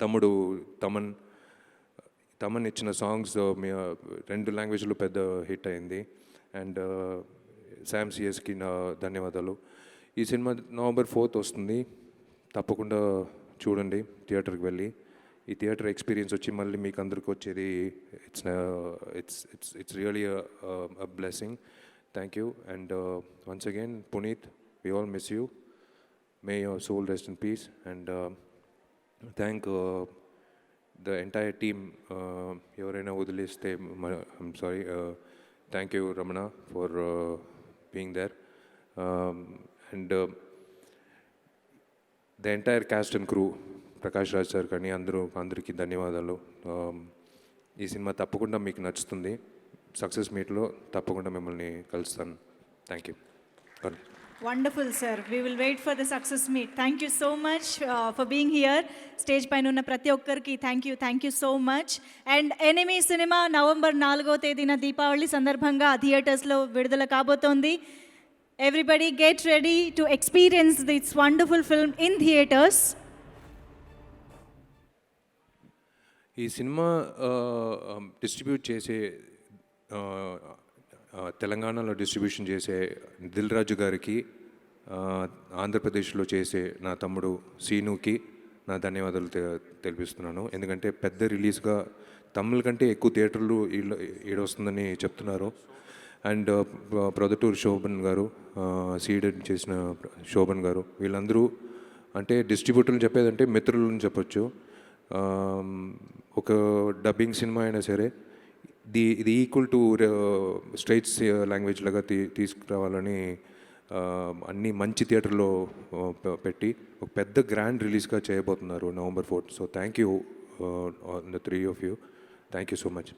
తమ్ముడు తమన్ ఇచ్చిన సాంగ్స్ రెండు లాంగ్వేజ్లో పెద్ద హిట్ అయింది. అండ్ శామ్ సిఎస్కి నా ధన్యవాదాలు. ఈ సినిమా November 4th వస్తుంది, తప్పకుండా చూడండి థియేటర్కి వెళ్ళి. ఈ థియేటర్ ఎక్స్పీరియన్స్ వచ్చి మళ్ళీ మీకు అందరికి వచ్చేది it's really a blessing. Thank you. And once again Puneeth, we all miss you. May your soul rest in peace. And thank the entire team. ఎవరైనా వదిలేస్తే I'm sorry. Thank you Ramana for being there. And the entire cast and crew, Prakash Raj sir కానీ అందరికీ ధన్యవాదాలు. ఈ cinema తప్పకుండా మీకు నచ్చుతుంది. Success మీట్లో తప్పకుండా మిమ్మల్ని కలుస్తాను. Thank you. Wonderful, sir. We will wait for the success meet. Thank you so much for being here. Stage పైన ఉన్న ప్రతి ఒక్కరికి thank you so much. And enemy cinema November 4వ తేదీన దీపావళి సందర్భంగా థియేటర్స్లో విడుదల కాబోతోంది. Everybody get ready to experience this wonderful film in theatres. ఈ సినిమా డిస్ట్రిబ్యూట్ చేసే తెలంగాణలో డిస్ట్రిబ్యూషన్ చేసే దిల్ రాజు గారికి, ఆంధ్రప్రదేశ్లో చేసే నా తమ్ముడు సీనుకి నా ధన్యవాదాలు తెలిపిస్తున్నాను. ఎందుకంటే పెద్ద రిలీజ్గా తమిళ్ కంటే ఎక్కువ థియేటర్లు ఈడొస్తుందని చెప్తున్నారు. అండ్ ప్రొదటూర్ శోభన్ గారు, సీడెడ్ చేసిన శోభన్ గారు, వీళ్ళందరూ అంటే డిస్ట్రిబ్యూటర్లు చెప్పేదంటే మిత్రులను చెప్పొచ్చు. ఒక డబ్బింగ్ సినిమా అయినా సరే ఇది ఈక్వల్ టు స్ట్రైట్స్ లాంగ్వేజ్ లాగా తీసుకురావాలని అన్ని మంచి థియేటర్లో పెట్టి ఒక పెద్ద గ్రాండ్ రిలీజ్గా చేయబోతున్నారు November 4th. So thank you the 3 of you. Thank you so much.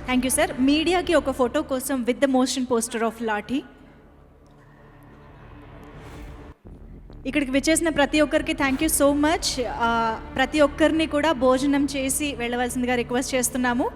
Thank you sir. మీడియాకి ఒక ఫోటో కోసం with the motion poster of lathi. ఇక్కడికి విచ్చేసిన ప్రతి ఒక్కరికి థ్యాంక్ యూ సో మచ్. ప్రతి ఒక్కరిని కూడా భోజనం చేసి వెళ్ళవలసిందిగా రిక్వెస్ట్ చేస్తున్నాము.